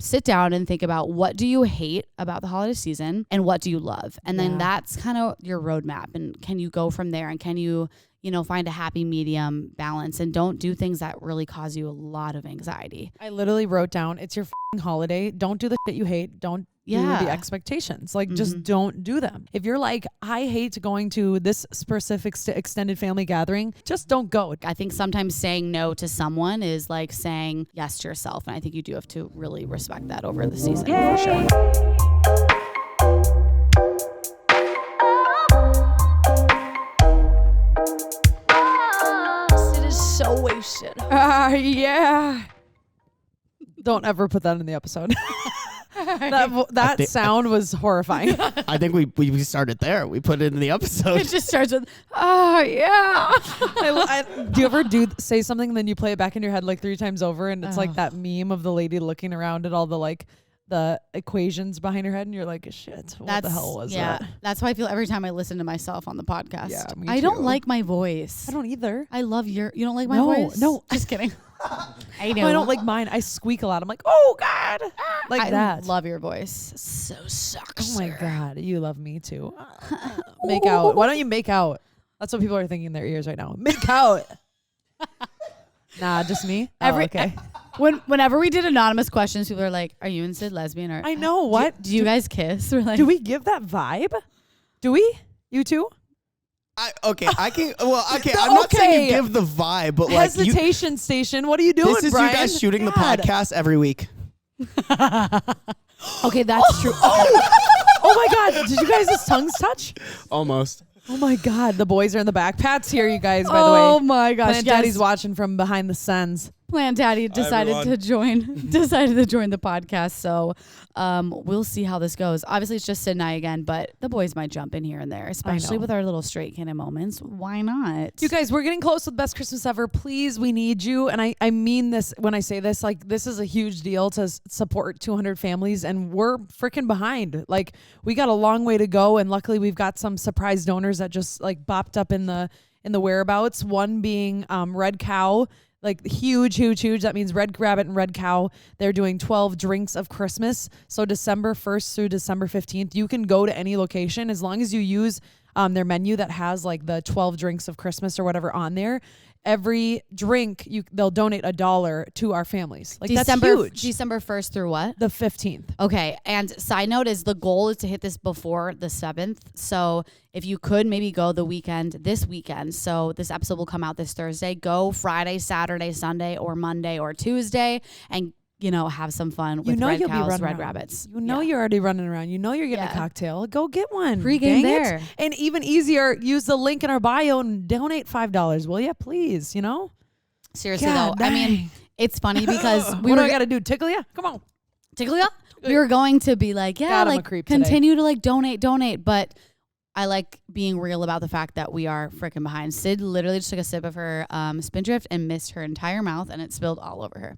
sit down and think about what do you hate about the holiday season and what do you love? And then that's kind of your roadmap. And can you go from there? And can you, find a happy medium balance and don't do things that really cause you a lot of anxiety. I literally wrote down, it's your holiday. Don't do the shit you hate. Don't do the expectations. Like, just don't do them. If you're like, I hate going to this specific extended family gathering, just don't go. I think sometimes saying no to someone is like saying yes to yourself. And I think you do have to really respect that over the season. Yay! For sure. So wasted. Yeah. Don't ever put that in the episode. that sound was horrifying. I think we started there. We put it in the episode. It just starts with, oh yeah. Do you ever say something and then you play it back in your head like 3 times over and it's like that meme of the lady looking around at all the equations behind her head and you're like, shit, what the hell was that? That's how I feel every time I listen to myself on the podcast. Yeah, me I don't like my voice. I don't either. I love you don't like my voice? No. Just kidding. I know. No, I don't like mine. I squeak a lot. I'm like, oh God. Like that. I love your voice. So sucks. Oh my God. You love me too. Make out. Why don't you make out? That's what people are thinking in their ears right now. Make out. Nah, just me. Okay. Whenever we did anonymous questions, people are like, "Are you and Syd lesbian?" Or I know what. Do you guys kiss? We're like, do we give that vibe? Do we? You too? I can. Well, okay. I'm not saying you give the vibe, but like hesitation station. What are you doing, This is Brian? you guys shooting the podcast every week. Okay, that's true. Oh my God! Did you guys' tongues touch? Almost. Oh my God! The boys are in the back. Pat's here, you guys. By the way. Oh my gosh! Plant Daddy's watching from behind the scenes. Plant Daddy decided to join the podcast. So we'll see how this goes. Obviously, it's just Syd and I again, but the boys might jump in here and there, especially with our little straight cannon moments. Why not? You guys, we're getting close with Best Christmas Ever. Please, we need you. And I mean this when I say this. Like, this is a huge deal to support 200 families, and we're freaking behind. Like, we got a long way to go, and luckily we've got some surprise donors that just like bopped up in the whereabouts. One being Red Cow. Like huge. That means Red Rabbit and Red Cow. They're doing 12 drinks of Christmas. So December 1st through December 15th, you can go to any location as long as you use their menu that has like the 12 drinks of Christmas or whatever on there. Every drink, they'll donate $1 to our families. Like, that's huge. December 1st through what? The 15th. Okay. And side note is the goal is to hit this before the 7th. So if you could maybe go this weekend. So this episode will come out this Thursday. Go Friday, Saturday, Sunday, or Monday or Tuesday and have some fun with Red Cows, Red Rabbits. You're already running around. You're getting a cocktail. Go get one. Pre-game there. And even easier, use the link in our bio and donate $5. Will you, please? Seriously, though. I mean, it's funny because what do I got to do? Tickle ya? Come on. Tickle ya? We were going to be like, continue to like donate. But I like being real about the fact that we are freaking behind. Syd literally just took a sip of her Spindrift and missed her entire mouth and it spilled all over her.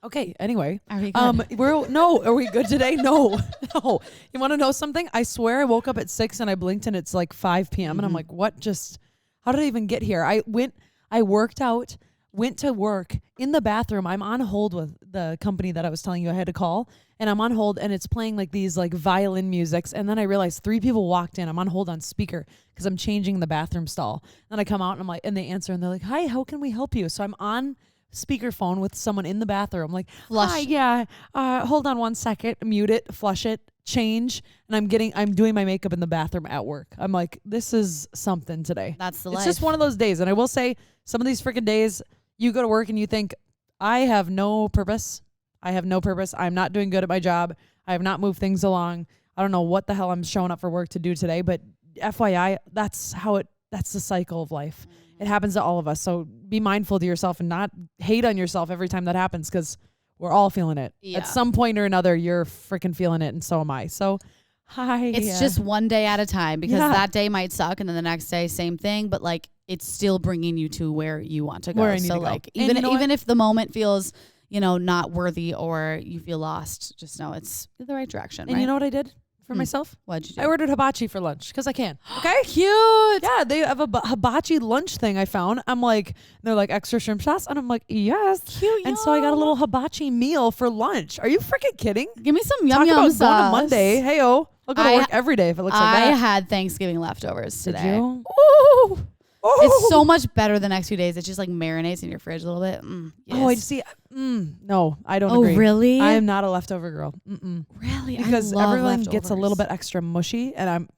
Okay, anyway. Are we good? Are we good today? No. You want to know something? I swear I woke up at 6 and I blinked and it's like 5 p.m. And I'm like, how did I even get here? I worked out, went to work in the bathroom. I'm on hold with the company that I was telling you I had to call. And I'm on hold and it's playing like these like violin musics. And then I realized 3 people walked in. I'm on hold on speaker because I'm changing the bathroom stall. Then I come out and I'm like, and they answer and they're like, hi, how can we help you? So I'm on speakerphone with someone in the bathroom. Like, hi, yeah, hold on 1 second, mute it, flush it, change. And I'm doing my makeup in the bathroom at work. I'm like, this is something today. That's the life. It's just one of those days. And I will say some of these freaking days you go to work and you think, I have no purpose. I'm not doing good at my job. I have not moved things along. I don't know what the hell I'm showing up for work to do today, but FYI, that's the cycle of life. It happens to all of us. So be mindful to yourself and not hate on yourself every time that happens because we're all feeling it. Yeah. At some point or another, you're freaking feeling it, and so am I. So, hi. It's just one day at a time because that day might suck, and then the next day, same thing. But like, it's still bringing you to where you want to go. So like, even if the moment feels, not worthy or you feel lost, just know it's the right direction. And you know what I did? for myself. What'd you do? I ordered hibachi for lunch because I can. Okay. Cute. Yeah, they have a hibachi lunch thing I found. I'm like, they're like extra shrimp sauce. And I'm like, yes. Cute. And so I got a little hibachi meal for lunch. Are you freaking kidding? Give me some yum Talk yum about sauce. going to Monday. Hey-o. I'll go to work every day if it looks like I that. had Thanksgiving leftovers today. Did you? Ooh. Oh. It's so much better the next few days. It just like marinates in your fridge a little bit. Yes. Oh, I see. No, I don't Oh, agree. really? I am not a leftover girl. Really? Because I love everyone gets a little leftovers. bit extra mushy, and I'm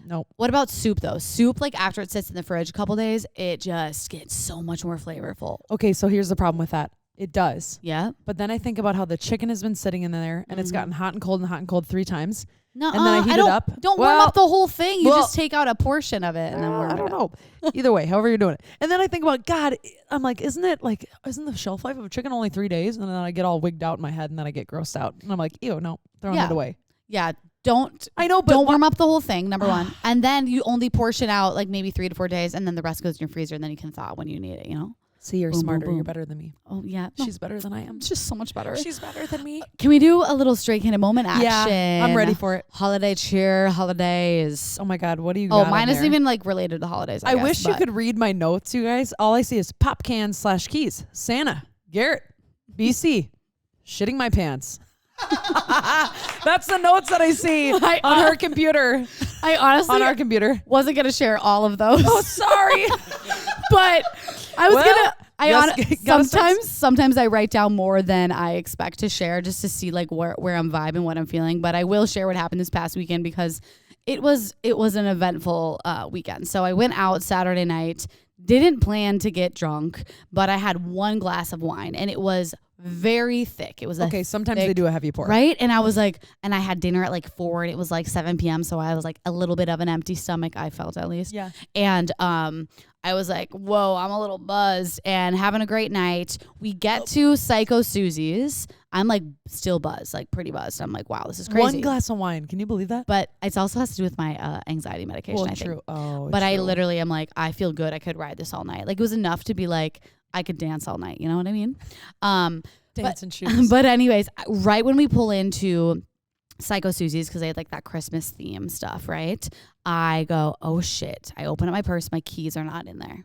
no. What about soup though? Soup, like after it sits in the fridge a couple days, it just gets so much more flavorful. Okay, so here's the problem with that. It does. Yeah. But then I think about how the chicken has been sitting in there, and it's gotten hot and cold 3 times. No, And then I heat it up. Don't warm up the whole thing. You well, just take out a portion of it and then warm I it don't up. know. Either way, however you're doing it. And then I think about, God, I'm like, isn't the shelf life of a chicken only 3 days? And then I get all wigged out in my head, and then I get grossed out. And I'm like, ew, no, throwing it away. Yeah. Don't warm up the whole thing, number one. And then you only portion out like maybe 3 to 4 days, and then the rest goes in your freezer, and then you can thaw when you need it, you know? See, you're Boom, smarter. boom, boom. You're better than me. Oh, yeah. She's better than I am. It's just so much better. She's better than me. Can we do a little Stray Candid moment action? Yeah, I'm ready for it. Holiday cheer, holidays. Oh my God, what do you Oh, got? mine on isn't there? even like related to holidays. I guess, wish you but- could read my notes, you guys. All I see is pop cans / keys. Santa, Garrett, BC, shitting my pants. That's the notes that I see on her computer. I honestly On our computer. wasn't gonna share all of those. Oh, sorry. But I was Well, sometimes I write down more than I expect to share just to see like where I'm vibing, what I'm feeling. But I will share what happened this past weekend because it was an eventful weekend. So I went out Saturday night, didn't plan to get drunk, but I had 1 glass of wine and it was very thick. It was Okay, sometimes they do a heavy pour. right? And I was like, and I had dinner at like 4 and it was like 7 p.m. So I was like a little bit of an empty stomach, I felt at least. Yeah. And I was like, whoa, I'm a little buzzed and having a great night. We get to Psycho Susie's. I'm like still buzzed, like pretty buzzed. I'm like, wow, this is crazy. 1 glass of wine. Can you believe that? But it also has to do with my anxiety medication, I think. True. Oh, But I true. literally am like, I feel good. I could ride this all night. Like it was enough to be like, I could dance all night. You know what I mean? Dance and shoes. But anyways, right when we pull into Psycho Susie's, because they had like that Christmas theme stuff, right? I go, oh shit. I open up my purse. My keys are not in there.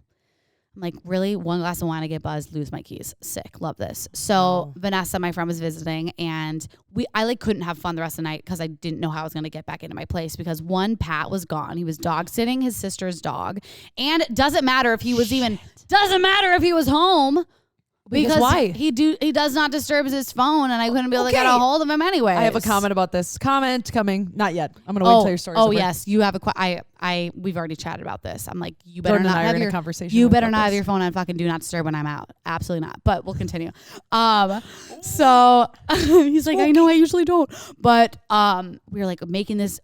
I'm like, really? 1 glass of wine, I get buzzed, lose my keys. Sick. Love this. So Vanessa, my friend, was visiting, and I like couldn't have fun the rest of the night because I didn't know how I was going to get back into my place because Pat was gone. He was dog sitting his sister's dog. And it doesn't matter if he was home. Because why? He does not disturb his phone, and I couldn't be able to get a hold of him anyway. I have a comment about this. Comment coming. Not yet. I'm gonna wait till your story's over. Yes, you have we've already chatted about this. I'm like, you better Jordan and not I are have in a your conversation You about better not have this. your phone on fucking do not disturb when I'm out. Absolutely not. But we'll continue. So he's like, I know I usually don't, but we were like making this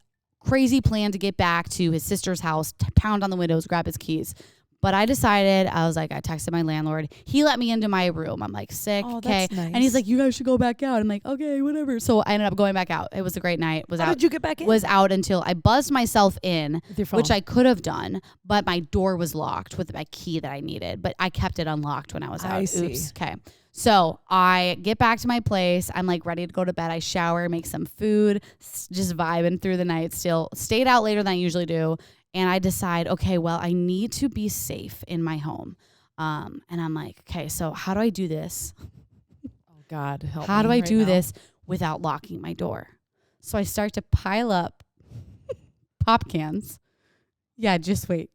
crazy plan to get back to his sister's house, pound on the windows, grab his keys. But I decided, I texted my landlord. He let me into my room. I'm like, sick, okay. That's nice. And he's like, you guys should go back out. I'm like, okay, whatever. So I ended up going back out. It was a great night. How did you get back in? Was out until I buzzed myself in, With your phone. which I could have done, but my door was locked with my key that I needed. But I kept it unlocked when I was out. I see. Oops. Okay. So I get back to my place. I'm like ready to go to bed. I shower, make some food, just vibing through the night still. Stayed out later than I usually do. And I decide, okay, well, I need to be safe in my home. And I'm like, okay, so how do I do this? Oh God, help How me do I right do now. this without locking my door? So I start to pile up pop cans. Yeah, just wait.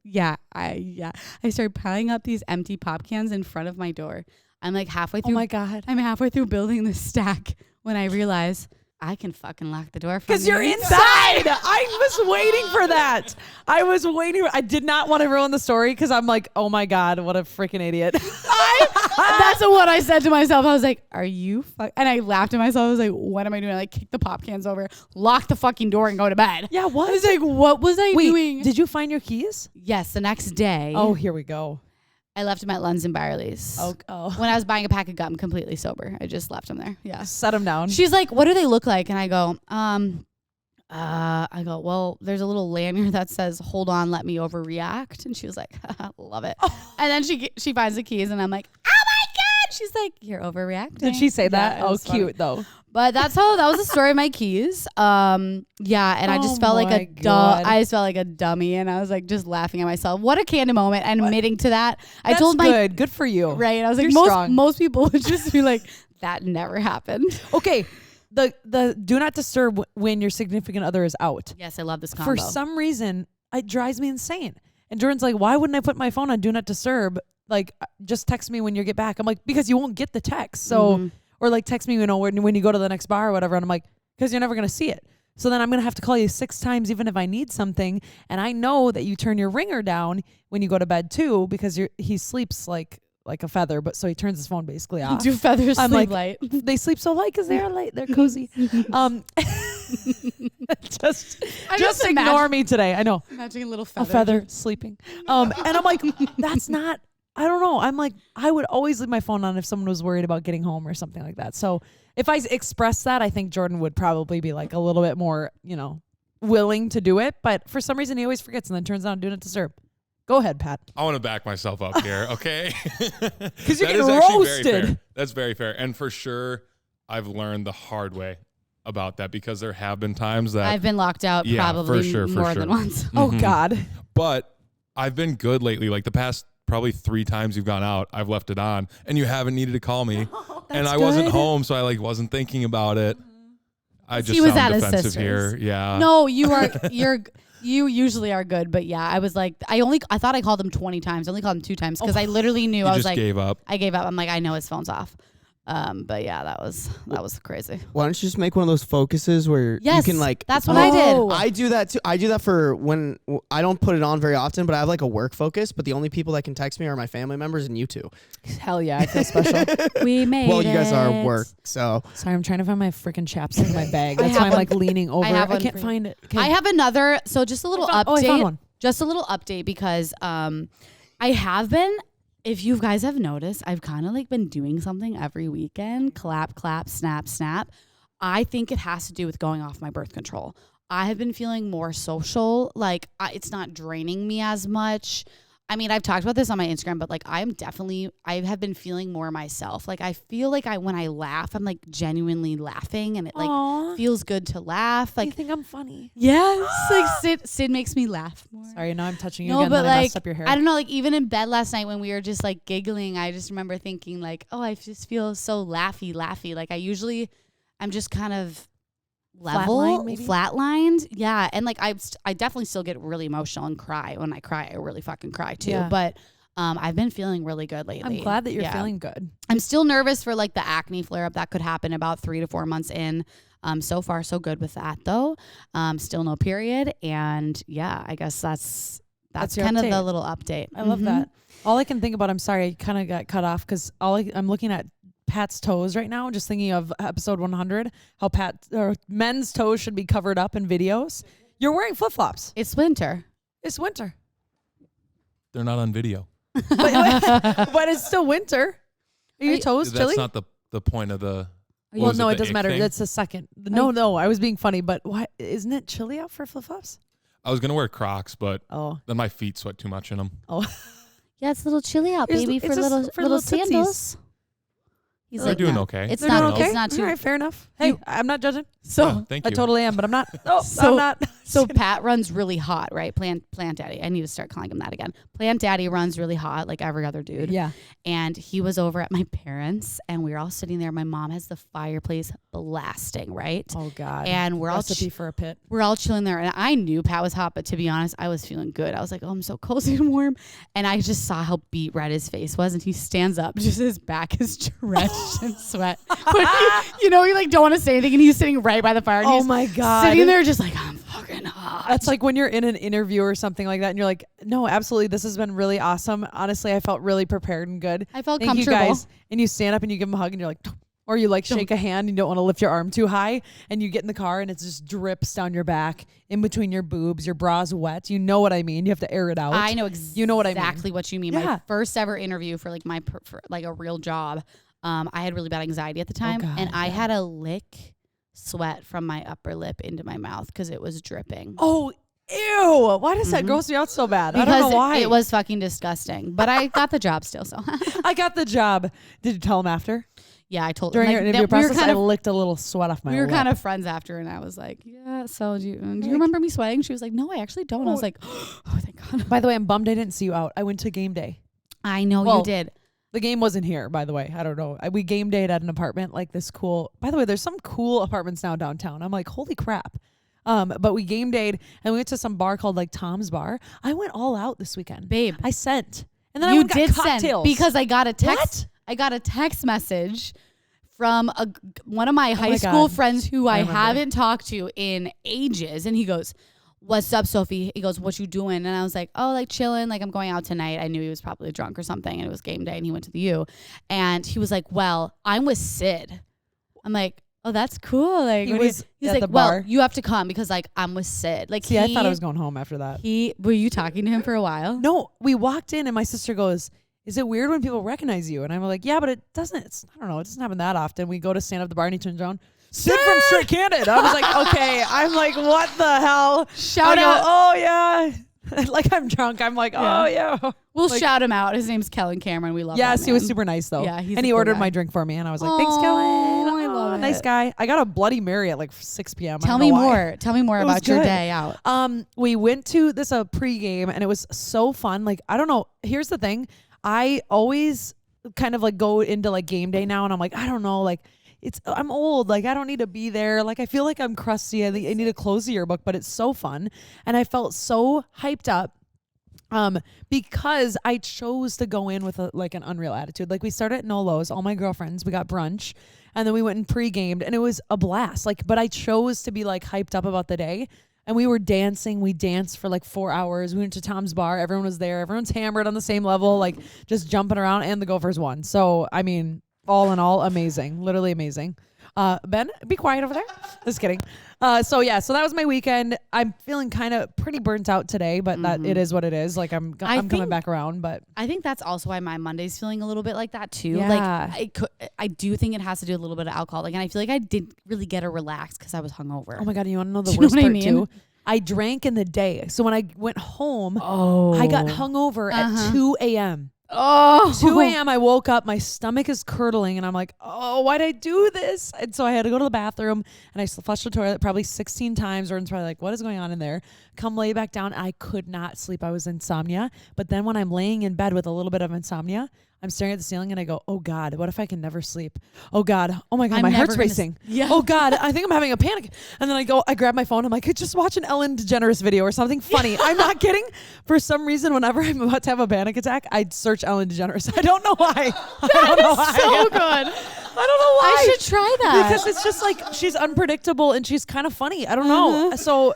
I start piling up these empty pop cans in front of my door. I'm like halfway through. Oh my God. I'm halfway through building this stack when I realize I can fucking lock the door from Because you're the inside. I was waiting for that. I did not want to ruin the story because I'm like, oh my God, what a freaking idiot. That's what I said to myself. I was like, are you and I laughed at myself. I was like, what am I doing? I like kick the pop cans over, lock the fucking door and go to bed. Yeah, what? I was like, what was I doing? Did you find your keys? Yes, the next day. Oh, here we go. I left him at Lunds and Byerly's. Oh. When I was buying a pack of gum completely sober. I just left him there. Yeah. Set them down. She's like, what do they look like? And I go, well, there's a little lanyard that says, hold on, let me overreact. And she was like, love it. And then she finds the keys and I'm like, oh my God, She's like, you're overreacting. Did she say that? Yeah, it Oh, was funny. cute though. But that was the story of my keys. Yeah, and I just felt like I just felt like a dummy, and I was like just laughing at myself. What a candid moment, and admitting to that. I told my good for you. right. And I was like, You're most people would just be like, that never happened. Okay, the do not disturb when your significant other is out. Yes, I love this combo. For some reason, it drives me insane. And Jordan's like, why wouldn't I put my phone on do not disturb? Like, just text me when you get back. I'm like, because you won't get the text. So, or like text me, you know, when you go to the next bar or whatever. And I'm like, because you're never going to see it. So then I'm going to have to call you 6 times even if I need something. And I know that you turn your ringer down when you go to bed too, because he sleeps like a feather, but so he turns his phone basically off. Do feathers I'm sleep like, light? They sleep so light because they're light. They're cozy. Just ignore me today. I know. Imagine a little A feather sleeping. And I'm like, that's not, I don't know. I'm like, I would always leave my phone on if someone was worried about getting home or something like that. So if I express that, I think Jordan would probably be like a little bit more, willing to do it. But for some reason, he always forgets and then turns on do not disturb. Go ahead, Pat. I want to back myself up here, okay? Because you're getting roasted. That's very fair. And for sure, I've learned the hard way about that because there have been times that I've been locked out probably more than once. Oh, God. But I've been good lately. Like the past probably 3 times you've gone out, I've left it on and you haven't needed to call me. And I wasn't home, so I wasn't thinking about it. I just sound defensive here. Yeah. No, you usually are good, but yeah, I was like, I thought I called him 20 times. I only called him 2 times because I literally knew. I was like, gave up. I gave up. I'm like, I know his phone's off. But yeah, that was crazy. Why don't you just make one of those focuses where you can that's what I did. I do that too. I do that for when I don't put it on very often, but I have like a work focus, but the only people that can text me are my family members and you two. Hell yeah, I feel special. We made it. Well, you guys are work, so. Sorry, I'm trying to find my freaking chapstick in my bag. That's why I'm like leaning over. I can't find it. Okay. I have another, so just a little update. Oh, I found one. Just a little update because I have been, if you guys have noticed, I've kind of been doing something every weekend. Clap, clap, snap, snap. I think it has to do with going off my birth control. I have been feeling more social. It's not draining me as much. I mean, I've talked about this on my Instagram, but I have been feeling more myself. I feel like when I laugh, I'm genuinely laughing and it feels good to laugh. You think I'm funny? Yes. Sid makes me laugh more. Sorry, now I'm touching you again. But I messed up your hair. I don't know, even in bed last night when we were just giggling, I just remember thinking oh, I just feel so laughy. I'm just kind of flatlined. Yeah. And I definitely still get really emotional and cry. When I cry, I really fucking cry too. Yeah. But I've been feeling really good lately. I'm glad that you're feeling good. I'm still nervous for the acne flare up that could happen about 3 to 4 months in. So far so good with that though. Still no period. And yeah, I guess that's kind of the little update. I love that. All I can think about, I'm sorry, I kind of got cut off because I'm looking at Pat's toes right now, just thinking of episode 100, how men's toes should be covered up in videos. You're wearing flip-flops. It's winter. They're not on video. but it's still winter. Are your toes chilly? That's not the point of the... Well, no, it doesn't matter. Thing? That's the second. No, I was being funny, but why isn't it chilly out for flip-flops? I was going to wear Crocs, but then my feet sweat too much in them. Oh. Yeah, it's a little chilly out, baby, for little sandals. He's doing okay. It's not okay. It's not too. All right, fair enough. Hey, I'm not judging. So thank you. I totally am, but I'm not. No, I'm not. So Pat runs really hot, right? Plant Daddy. I need to start calling him that again. Plant Daddy runs really hot, like every other dude. Yeah. And he was over at my parents, and we were all sitting there. My mom has the fireplace blasting, right? Oh God. And we're Recipe for a pit. We're all chilling there, and I knew Pat was hot, but to be honest, I was feeling good. I was like, oh, I'm so cozy and warm, and I just saw how beet red his face was, and he stands up, just his back is drenched in sweat. But you don't want to say anything, and he's sitting right by the fire. And oh my God. Sitting there just I'm fucking hot. That's like when you're in an interview or something like that and you're like, no, absolutely, this has been really awesome. Honestly, I felt really prepared and good. I felt Thank comfortable. You guys. And you stand up and you give them a hug and you're like, or you shake a hand and you don't want to lift your arm too high and you get in the car and it just drips down your back in between your boobs. Your bra's wet. You know what I mean? You have to air it out. I know you know what I mean. Exactly what you mean. Yeah. My first ever interview for a real job. I had really bad anxiety at the time, and I had to lick sweat from my upper lip into my mouth because it was dripping. Oh, ew. Ew. Why does that gross me out so bad? I don't Because know why. it was fucking disgusting. But I got the job still, so. I got the job. Did you tell him after? Yeah, I told During like, your interview we were process, kind I of licked a little sweat off my we were lip. kind of friends after, and I was like, yeah. So do you remember me sweating? She was like, no, I actually don't. I was like, oh, thank God. By the way, I'm bummed I didn't see you out. I went to game day. I know Well, you did. The game wasn't here, by the way. I don't know. We game dayed at an apartment like this cool. By the way, there's some cool apartments now downtown. I'm like, holy crap. But we game dayed and we went to some bar called like Tom's Bar. I went all out this weekend. Babe. I sent. And then You I went and did got send cocktails. because I got a text. What? I got a text message from one of my high my school God. friends who I remember. haven't talked to in ages, and he goes, "What's up, Sophie?" He goes, "What you doing?" And I was like, "Oh, like chilling. Like I'm going out tonight." I knew he was probably drunk or something, and it was game day, and he went to the U. And he was like, "Well, I'm with Syd." I'm like, "Oh, that's cool." Like He what do you-" was he's at like, the "Well, bar? you have to come because like I'm with Syd." Like See, I thought I was going home after that. Were you talking to him for a while? No, we walked in and my sister goes, "Is it weird when people recognize you?" And I'm like, "Yeah, but it doesn't. I don't know. It doesn't happen that often." We go to stand up the bar and he turns around. Syd from Straight Candid. I was like, okay. I'm like, what the hell? Shout I go, out. oh yeah. Like I'm drunk. I'm like, oh yeah. We'll like- shout him out. His name's Kellen Cameron. We love Yes, that he was man. super nice though. Yeah, he's and a he cool ordered guy. my drink for me, and I was like, "Thanks, Aw, Kellen. I love Nice it. guy." I got a Bloody Mary at like 6 p.m. I Tell don't me know why. more. Tell me more It was about your good. day out. We went to this pregame, and it was so fun. Like I don't know. Here's the thing. I always kind of like go into like game day now, and I'm like, I don't know, like. I'm old. Like I don't need to be there. Like I feel like I'm crusty. I need to close the yearbook, but it's so fun. And I felt so hyped up because I chose to go in with like an unreal attitude. Like we started at Nolo's, all my girlfriends, we got brunch, and then we went and pre-gamed, and it was a blast. Like, but I chose to be like hyped up about the day. And we were dancing. We danced for like 4 hours. We went to Tom's Bar. Everyone was there. Everyone's hammered on the same level, like just jumping around, and the Gophers won. So, I mean, all in all, amazing. Literally amazing. Ben, be quiet over there. Just kidding. So that was my weekend. I'm feeling kind of pretty burnt out today, but that it is what it is. Like I'm coming back around, but I think that's also why my Monday's feeling a little bit like that too. Yeah. Like I do think it has to do with a little bit of alcohol. Like, and I feel like I didn't really get to relax because I was hungover. oh my God, you want to know the Do you know worst what I part mean? too? I drank in the day. So when I went home, Oh, I got hungover at 2 a.m. Oh, 2 a.m. I woke up, my stomach is curdling, and I'm like, oh, why'd I do this? And so I had to go to the bathroom, and I flushed the toilet probably 16 times. Jordan's probably like, what is going on in there? Come lay back down. I could not sleep. I was insomnia. But then when I'm laying in bed with a little bit of insomnia, I'm staring at the ceiling and I go, oh God, what if I can never sleep? Oh God. Oh my God, I'm my never heart's gonna racing. yeah. Oh God, I think I'm having a panic. And then I grab my phone. I'm like, just watch an Ellen DeGeneres video or something funny. I'm not kidding. For some reason, whenever I'm about to have a panic attack, I'd search Ellen DeGeneres. I don't know why. I don't know why. so good. I don't know why. I should try that. Because it's just like she's unpredictable and she's kind of funny. I don't know. So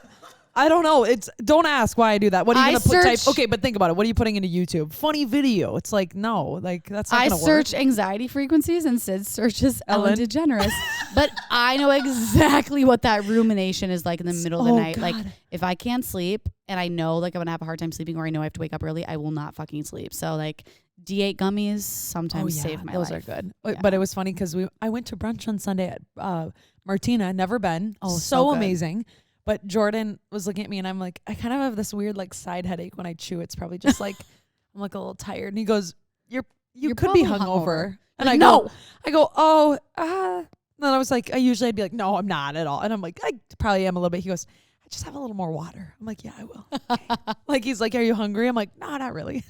I don't know. Don't ask why I do that. What are you gonna type? Okay, but think about it. What are you putting into YouTube? Funny video. It's like no, like that's not I gonna search work. anxiety frequencies and Syd searches Ellen Ellen. DeGeneres. But I know exactly what that rumination is like in the middle of the night. Like God. if I can't sleep and I know like I'm gonna have a hard time sleeping or I know I have to wake up early, I will not fucking sleep. So like D8 gummies sometimes save my those life. are good. Yeah. But it was funny because I went to brunch on Sunday at Martina. Never been. Oh, so so good. amazing. But Jordan was looking at me and I'm like, I kind of have this weird like side headache when I chew. It's probably just like I'm like a little tired. And he goes, you could be probably hungover. And Like, I no. go, oh, And then I was like, I'd be like, no, I'm not at all. And I'm like, I probably am a little bit. He goes, I just have a little more water. I'm like, yeah, I will. Okay. Like he's like, are you hungry? I'm like, no, not really.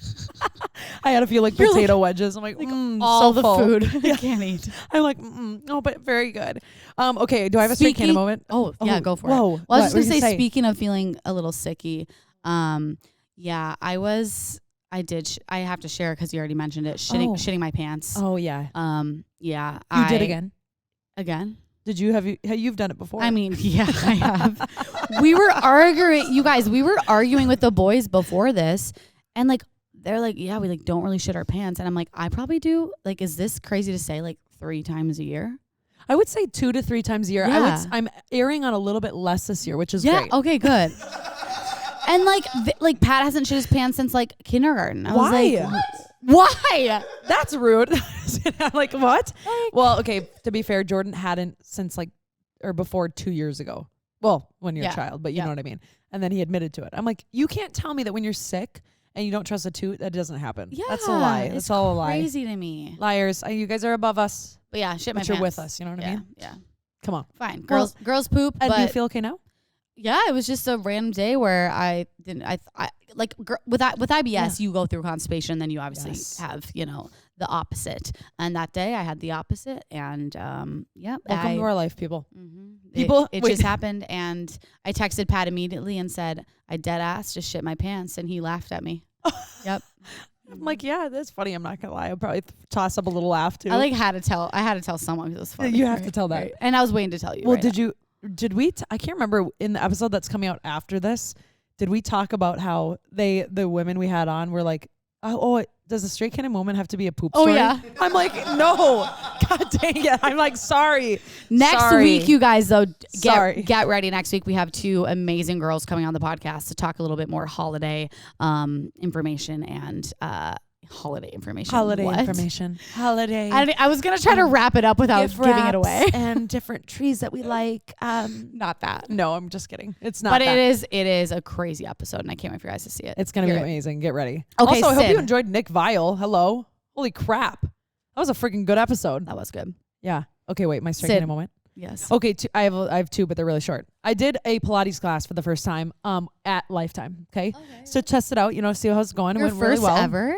I had a few like You're potato wedges. I'm like, All so the full. food I can't eat. I'm like, no, but very good. Okay, do I have a straight cannon moment? Oh, yeah, go for it. Whoa, Well, I was what just were gonna you say, speaking of feeling a little sicky, yeah, I have to share because you already mentioned it. Shitting my pants. Oh yeah, Yeah, you did again. Did you you've done it before? I mean, yeah, I have. We were arguing, you guys. We were arguing with the boys before this, and like they're like, yeah, we like don't really shit our pants, and I'm like, I probably do. Like, is this crazy to say? Like 3 times a year? I would say 2 to 3 times a year. Yeah. I'm erring on a little bit less this year, which is Yeah. great. Okay. Good. And like Pat hasn't shit his pants since like kindergarten. I was Why? like, why? That's rude. I'm like, what? Well, okay, to be fair, Jordan hadn't since before 2 years ago. Well, when you're Yeah. a child, but you Yeah. know what I mean. And then he admitted to it. I'm like, you can't tell me that when you're sick and you don't trust a toot, that doesn't happen. Yeah, That's a lie. It's That's all a lie. crazy to me. Liars. You guys are above us, But yeah, shit my but you're pants. with us. You know what I Yeah, mean? yeah. Come on. Fine. Well, Girls poop. And but do you feel okay now? yeah, it was just a random day where I didn't. I like with IBS, Yeah. you go through constipation, then you obviously Yes. have the opposite. And that day, I had the opposite, and yeah, Welcome to our life, people. People, it wait. just happened, and I texted Pat immediately and said I dead ass just shit my pants, and he laughed at me. Yep. I'm like, yeah, that's funny. I'm not gonna lie. I'll probably toss up a little laugh too. I had to tell someone because it was funny. You have to tell that. And I was waiting to tell you. Well, right now. did we? I can't remember in the episode that's coming out after this. Did we talk about how the women we had on were like, does a straight kind of moment have to be a poop Oh, story? yeah. I'm like, no. God dang it. I'm like, sorry. Next Sorry. week, you guys, though, Sorry. get ready. Next week, we have two amazing girls coming on the podcast to talk a little bit more holiday information and holiday information. Holiday What? information. Holiday. I was going to try to wrap it up without gift giving it wraps away. and different trees that we like. Not that. No, I'm just kidding. It's not But that. it is a crazy episode, and I can't wait for you guys to see it. It's going to be Hear it. amazing. Get ready. Okay, also, I hope you Syd. enjoyed Nick Vial. Hello. Holy crap. That was a freaking good episode. That was good. Yeah. Okay, wait. My strike Syd. in a moment. Yes. Okay, I have two, but they're really short. I did a Pilates class for the first time at Lifetime. Okay. So test it out, see how it's going. Your it went really first well. ever?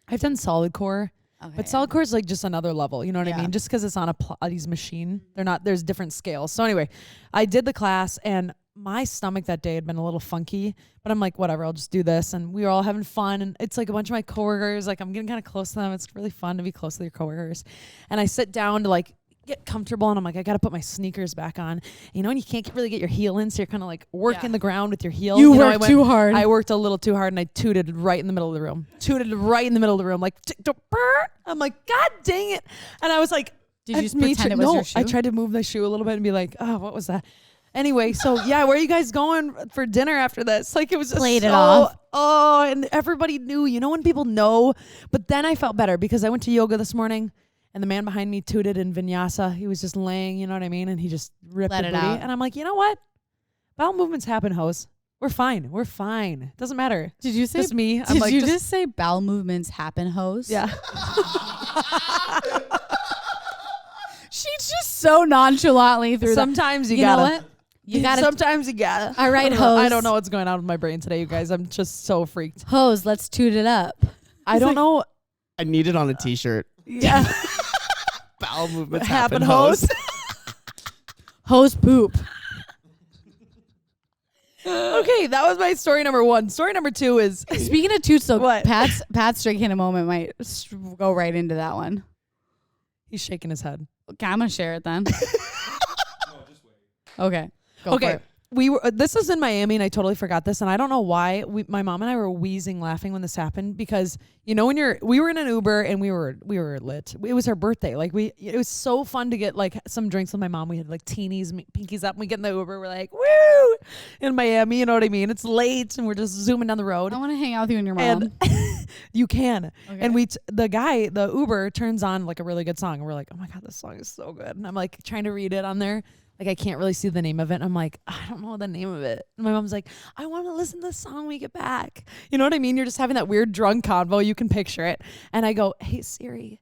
I've done solid core. Okay. But solid core is like just another level, you know what I Yeah. mean? Just because it's on a Pilates machine, there's different scales. So anyway, I did the class and my stomach that day had been a little funky, but I'm like, whatever, I'll just do this. And we were all having fun. And it's like a bunch of my coworkers, like I'm getting kind of close to them. It's really fun to be close to your coworkers. And I sit down to like get comfortable and I'm like, I got to put my sneakers back on. And you can't really get your heel in. So you're kind of like working the ground with your heel. You know, worked too hard. I worked a little too hard and I tooted right in the middle of the room. Like, I'm like, God dang it. And I was like, Did you just pretend it was your shoe? I tried to move the shoe a little bit and be like, oh, what was that? Anyway, so yeah, where are you guys going for dinner after this? Like it was just Played it so, off. Oh, and everybody knew, when people know. But then I felt better because I went to yoga this morning and the man behind me tooted in vinyasa. He was just laying, you know what I mean? And he just ripped Let the it booty. out. And I'm like, you know what? Bowel movements happen, hoes. We're fine. Doesn't matter. Did you say Just me. I'm Did like, you just say bowel movements happen, hoes? yeah. She's just so nonchalantly through that. Sometimes you You know gotta. what? You gotta. Sometimes you gotta. All right, I don't know. I hoes. don't know what's going on with my brain today, you guys. I'm just so freaked. Hose, let's toot it up. I don't know. I need it on a t-shirt. Yeah. Bowel movements Happen, happen, hoes. Hose poop. Okay, that was my story number one. Story number two is Speaking of toots, though, What? Pat's drink in a moment might go right into that one. he's shaking his head. Okay, I'm gonna share it then. Okay. Go for Okay. it. We were. This was in Miami, and I totally forgot this, and I don't know why. My mom and I were wheezing, laughing when this happened because when we were in an Uber and we were lit. It was her birthday. Like it was so fun to get like some drinks with my mom. We had like teenies, pinkies up. And we get in the Uber. We're like, woo, in Miami. You know what I mean? It's late, and we're just zooming down the road. I want to hang out with you and your mom. And you can. Okay. And the Uber turns on like a really good song. And we're like, oh my God, this song is so good. And I'm like trying to read it on there. Like, I can't really see the name of it. And I'm like, I don't know the name of it. And my mom's like, I want to listen to the song when we get back. You know what I mean? You're just having that weird drunk convo. You can picture it. And I go, hey, Siri,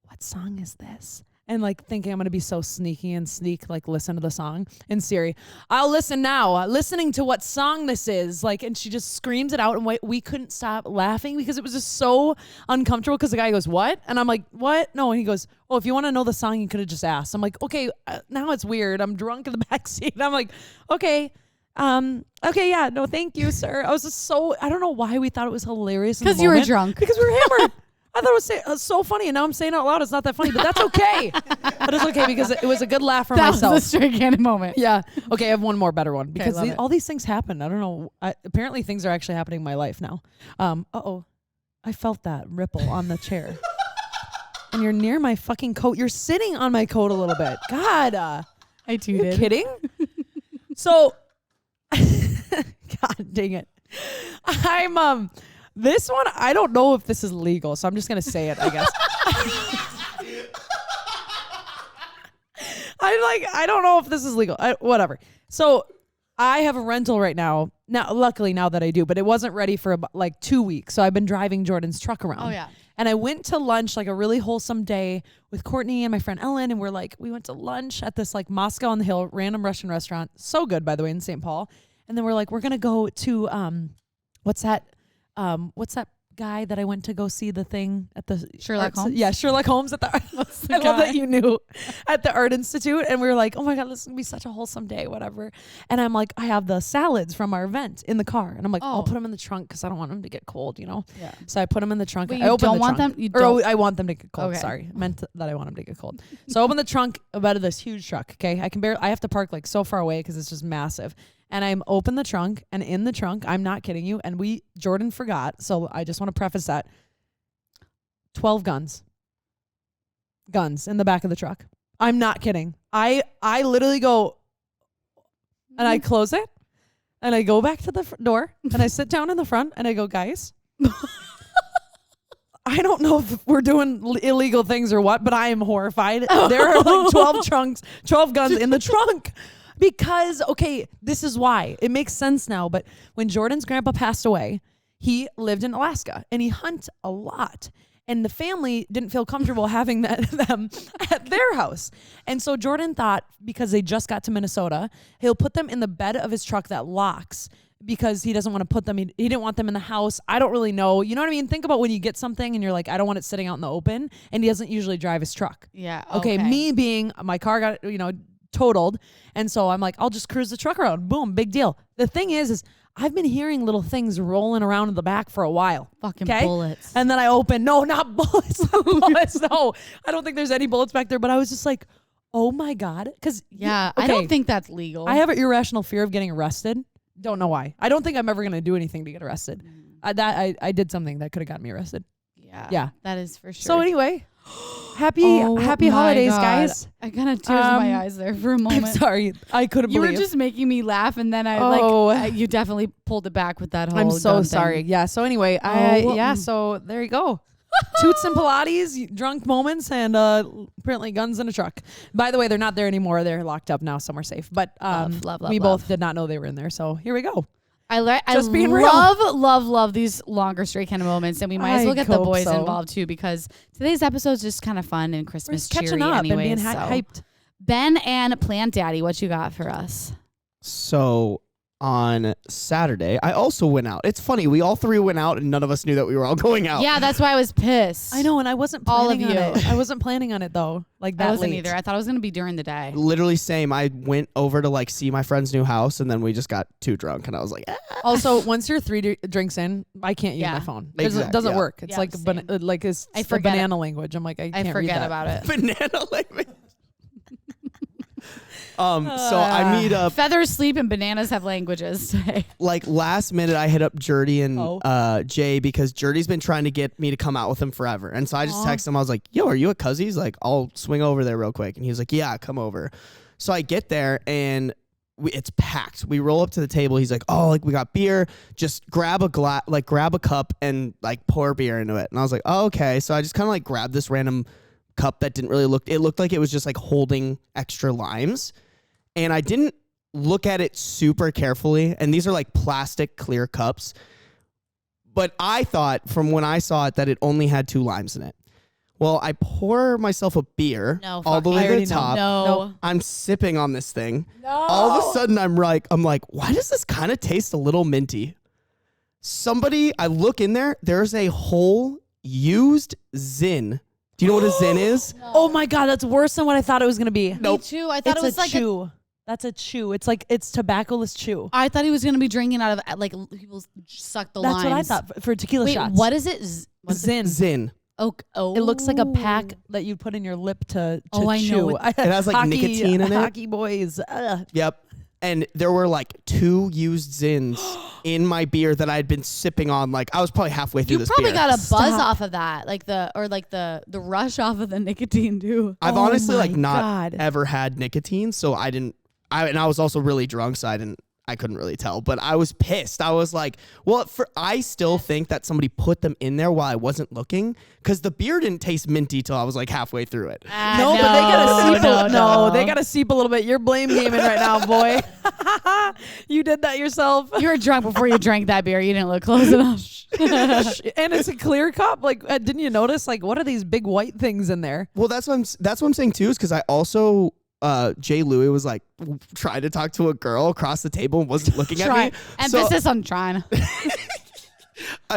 what song is this? And like thinking I'm going to be so sneaky and like listen to the song. And Siri, I'll listen now. Listening to what song this is. Like, and she just screams it out. And we couldn't stop laughing because it was just so uncomfortable because the guy goes, what? And I'm like, what? No. And he goes, oh, if you want to know the song, you could have just asked. I'm like, okay, now it's weird. I'm drunk in the backseat. I'm like, okay. Okay, yeah, no, thank you, sir. I was just I don't know why we thought it was hilarious. Because you were drunk. Because we were hammered. I thought it was so funny, and now I'm saying it out loud. It's not that funny, but that's okay. But it's okay because it was a good laugh for that myself. was a straight cannon moment. Yeah. Okay, I have one more better one because love it. all these things happen. I don't know. Apparently, things are actually happening in my life now. I felt that ripple on the chair. And you're near my fucking coat. You're sitting on my coat a little bit. God. I You tooted. kidding? So, God dang it. I'm this one, I don't know if this is legal, so I'm just gonna say it, I guess. I don't know if this is legal. Whatever. So I have a rental right now. Now, luckily now that I do, but it wasn't ready for about, like 2 weeks. So I've been driving Jordan's truck around. Oh yeah. And I went to lunch, like a really wholesome day with Courtney and my friend Ellen. And we went to lunch at this like Moscow on the Hill, random Russian restaurant. So good, by the way, in St. Paul. And then we're like, we're going to go to, what's that guy that I went to go see the thing at the Sherlock Holmes? Yeah, Sherlock Holmes at the I love that you knew at the Art Institute. And we were like, oh my God, this is gonna be such a wholesome day, whatever. And I'm like, I have the salads from our event in the car. And I'm like, I'll put them in the trunk because I don't want them to get cold, you know? Yeah. So I put them in the trunk. But I opened don't the want trunk. them? You don't? I want them to get cold. Okay. Sorry. I meant that I want them to get cold. So I open the trunk about this huge truck. Okay. I have to park like so far away because it's just massive. And I'm open the trunk, and in the trunk, I'm not kidding you. And Jordan forgot. So I just want to preface that. 12 guns in the back of the truck. I'm not kidding. I literally go and I close it and I go back to the door and I sit down in the front and I go, guys, I don't know if we're doing illegal things or what, but I am horrified. There are like 12 guns in the trunk. Because, okay, this is why. It makes sense now. But when Jordan's grandpa passed away, he lived in Alaska and he hunted a lot. And the family didn't feel comfortable having them at their house. And so Jordan thought, because they just got to Minnesota, he'll put them in the bed of his truck that locks because he doesn't want to put them in. He didn't want them in the house. I don't really know. You know what I mean? Think about when you get something and you're like, I don't want it sitting out in the open. And he doesn't usually drive his truck. Yeah. Okay. Me being, my car got, totaled. And so I'm like, I'll just cruise the truck around. Boom. Big deal. The thing is I've been hearing little things rolling around in the back for a while. Fucking bullets. And then I open, no, not bullets. Not bullets. No, I don't think there's any bullets back there. But I was just like, oh my God. Because I don't think that's legal. I have an irrational fear of getting arrested. Don't know why. I don't think I'm ever going to do anything to get arrested. I did something that could have gotten me arrested. Yeah. That is for sure. So anyway, happy holidays, God. guys. I kind of tears in my eyes there for a moment. I'm sorry. I couldn't You believe. were just making me laugh, and then you definitely pulled it back with that whole. I'm so gun sorry. thing. Yeah. So anyway, so there you go. Toots and Pilates, drunk moments, and apparently guns in a truck. By the way, they're not there anymore. They're locked up now, somewhere safe. But we both did not know they were in there. So here we go. I love these longer straight kind of moments, and we might as well get the boys involved too, because today's episode is just kind of fun and Christmas cheery catching up anyways, and being hyped. Ben and Plant Daddy, what you got for us? So on Saturday, I also went out. It's funny, we all three went out and none of us knew that we were all going out. Yeah, that's why I was pissed. I know, and I wasn't planning on it. I wasn't planning on it though. Like that I wasn't late. either. I thought it was gonna be during the day. Literally same. I went over to see my friend's new house, and then we just got too drunk, and I was like, Also, once you're 3 drinks in, I can't use my phone. It doesn't work. It's like it's the banana language. I'm like, I can't forget read that. about it. Banana language. So I meet up. Feathers sleep and bananas have languages today. Like last minute, I hit up Jerdy and Jay, because Jerdy's been trying to get me to come out with him forever. And so I just texted him. I was like, yo, are you at Cuzzy's? Like, I'll swing over there real quick. And he was like, yeah, come over. So I get there and it's packed. We roll up to the table. He's like, oh, we got beer. Just grab a cup and pour beer into it. And I was like, oh, okay. So I just kind of grabbed this random cup that didn't really look. It looked like it was just holding extra limes. And I didn't look at it super carefully. And these are plastic clear cups. But I thought from when I saw it that it only had 2 limes in it. Well, I pour myself a beer all the way to the top. No. I'm sipping on this thing. No. All of a sudden, I'm like, why does this kind of taste a little minty? I look in there, there's a whole used Zin. Do you know what a Zin is? No. Oh my God, that's worse than what I thought it was going to be. Nope. Me too. I thought it was a chew. That's a chew. It's tobaccoless chew. I thought he was going to be drinking out of, people suck the limes. That's what I thought for tequila shots. What is it? Zin. Zin. Oh. It looks like a pack that you put in your lip to chew. I know. It has nicotine in it. Hockey boys. Yep. And there were 2 used Zins in my beer that I'd been sipping on. I was probably halfway through this beer. You probably got a buzz off of that, the rush off of the nicotine too. I've honestly not ever had nicotine, so I didn't. And I was also really drunk, so I didn't. I couldn't really tell, but I was pissed. I was like, well, I still think that somebody put them in there while I wasn't looking, because the beer didn't taste minty till I was like halfway through it. No, but they gotta seep. They gotta seep a little bit. You're blame gaming right now, boy. You did that yourself. You were drunk before you drank that beer. You didn't look close enough. And it's a clear cup. Like, didn't you notice? Like, what are these big white things in there? Well, that's what I'm saying too, is because I also. Jay Louie was like trying to talk to a girl across the table and wasn't looking at me. Emphasis on trying.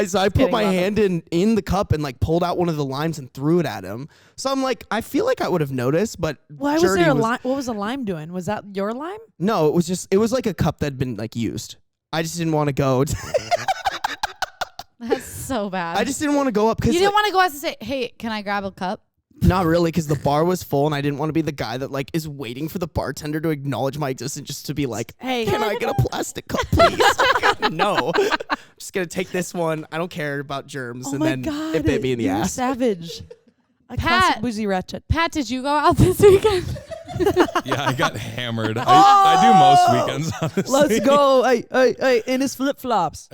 So I put my hand in the cup and like pulled out one of the limes and threw it at him. So I'm like, I feel like I would have noticed, but why was there a lime? What was the lime doing? Was that your lime? No, it was like a cup that had been like used. I just didn't want to go. That's so bad. I just didn't want to go up because you didn't want to go out and say, "Hey, can I grab a cup?" Not really, because the bar was full and I didn't want to be the guy that like is waiting for the bartender to acknowledge my existence just to be like, hey, can I get a plastic cup, please? No. I'm just going to take this one. I don't care about germs. Oh and my then God, it bit me in the ass. Savage. Pat, boozy ratchet. Pat, did you go out this weekend? Yeah, I got hammered. I do most weekends, honestly. Let's go. Hey, in his flip-flops.